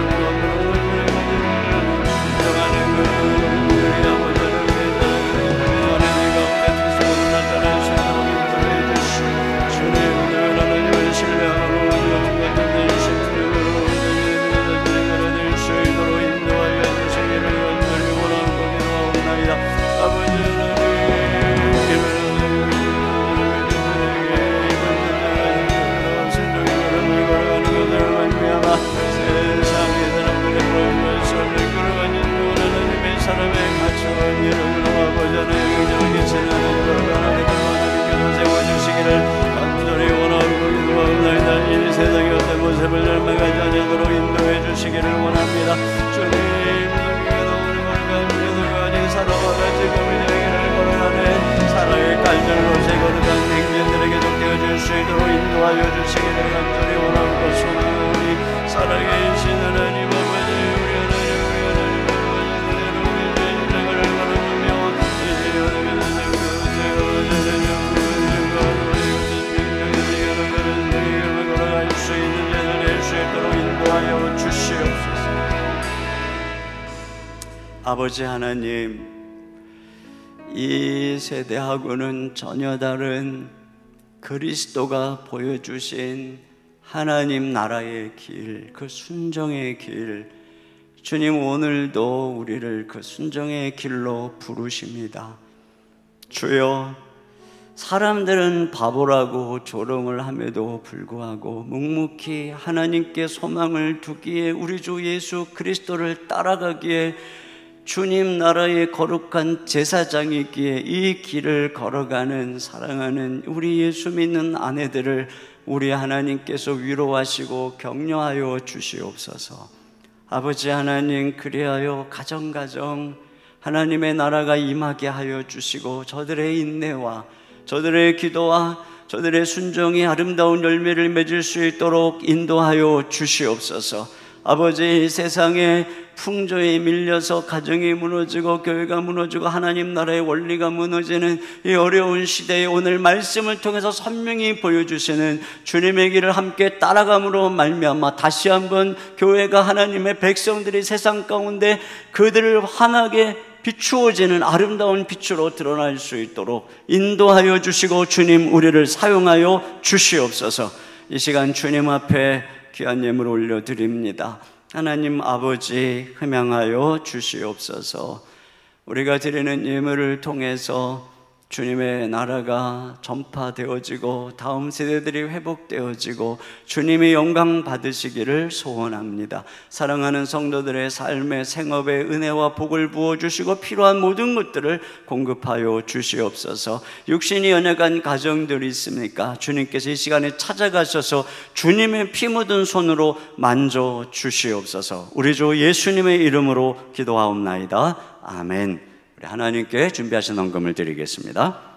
사람의 가치와 이름으로 아버지 하나님 영적인 지나는 하나님의 모든 세워주시기를 간절히 원하고 기도하옵나이다. 이 세상의 어떤 모습을 멸망하지 않도록 인도해 주시기를 원합니다. 주님, 우리가 아직 살아와가 지금 우리에게를 걸어가는 사랑의 깔절로새 거룩한 행전들에게 적되어질 수 있도록 인도하여 주시기를 간절히 원하고 소망하오니 살아계신 하나님 아버지, 아버지 하나님, 이 세대하고는 전혀 다른 그리스도가 보여주신 하나님 나라의 길, 그 순종의 길, 주님 오늘도 우리를 그 순종의 길로 부르십니다. 주여, 사람들은 바보라고 조롱을 함에도 불구하고 묵묵히 하나님께 소망을 두기에 우리 주 예수 그리스도를 따라가기에 주님 나라의 거룩한 제사장이기에 이 길을 걸어가는 사랑하는 우리 예수 믿는 아내들을 우리 하나님께서 위로하시고 격려하여 주시옵소서. 아버지 하나님, 그리하여 가정 하나님의 나라가 임하게 하여 주시고 저들의 인내와 저들의 기도와 저들의 순종이 아름다운 열매를 맺을 수 있도록 인도하여 주시옵소서. 아버지, 세상의 풍조에 밀려서 가정이 무너지고 교회가 무너지고 하나님 나라의 원리가 무너지는 이 어려운 시대에 오늘 말씀을 통해서 선명히 보여주시는 주님의 길을 함께 따라감으로 말미암아 다시 한번 교회가 하나님의 백성들이 세상 가운데 그들을 환하게 비추어지는 아름다운 빛으로 드러날 수 있도록 인도하여 주시고 주님 우리를 사용하여 주시옵소서. 이 시간 주님 앞에 귀한 예물 올려드립니다. 하나님 아버지, 흠양하여 주시옵소서. 우리가 드리는 예물을 통해서 주님의 나라가 전파되어지고 다음 세대들이 회복되어지고 주님의 영광 받으시기를 소원합니다. 사랑하는 성도들의 삶의 생업에 은혜와 복을 부어주시고 필요한 모든 것들을 공급하여 주시옵소서. 육신이 연약한 가정들이 있습니까? 주님께서 이 시간에 찾아가셔서 주님의 피 묻은 손으로 만져 주시옵소서. 우리 주 예수님의 이름으로 기도하옵나이다. 아멘. 하나님께 준비하신 헌금을 드리겠습니다.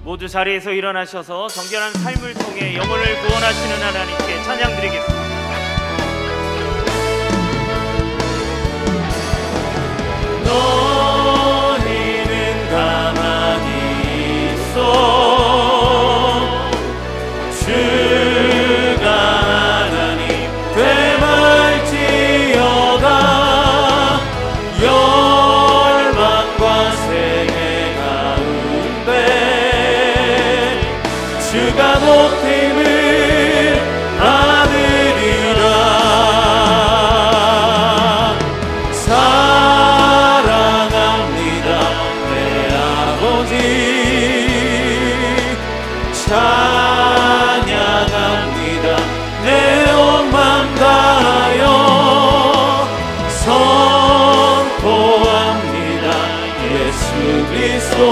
모두 자리에서 일어나셔서 정결한 삶을 통해 영혼을 구원하시는 하나님께 찬양드리겠습니다. 너희는 가만히 있어 주가 하나님 되말지어다. 열방과 세계 가운데 주가 높임을 받으리라. 사랑합니다 내 아버지. 찬양합니다 내 온 맘 다하여. 선포합니다 예수 그리스도.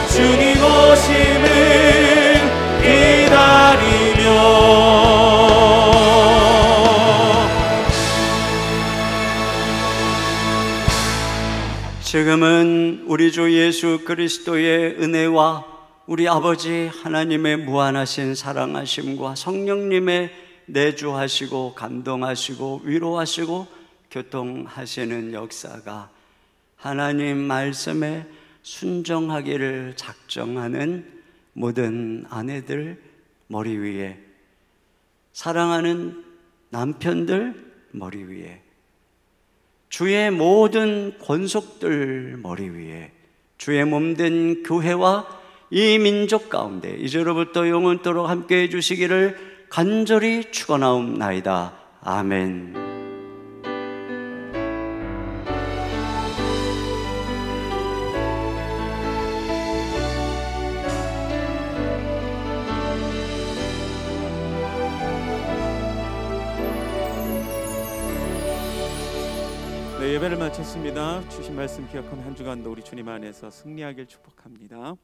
주님 오심을 기다리며. 지금은 우리 주 예수 그리스도의 은혜와 우리 아버지 하나님의 무한하신 사랑하심과 성령님의 내주하시고 감동하시고 위로하시고 교통하시는 역사가 하나님 말씀에 순종하기를 작정하는 모든 아내들 머리 위에, 사랑하는 남편들 머리 위에, 주의 모든 권속들 머리 위에, 주의 몸된 교회와 이 민족 가운데 이제로부터 영원토록 함께 해주시기를 간절히 축원하옵나이다. 아멘. 네, 예배를 마쳤습니다. 주신 말씀 기억하며 한 주간도 우리 주님 안에서 승리하길 축복합니다.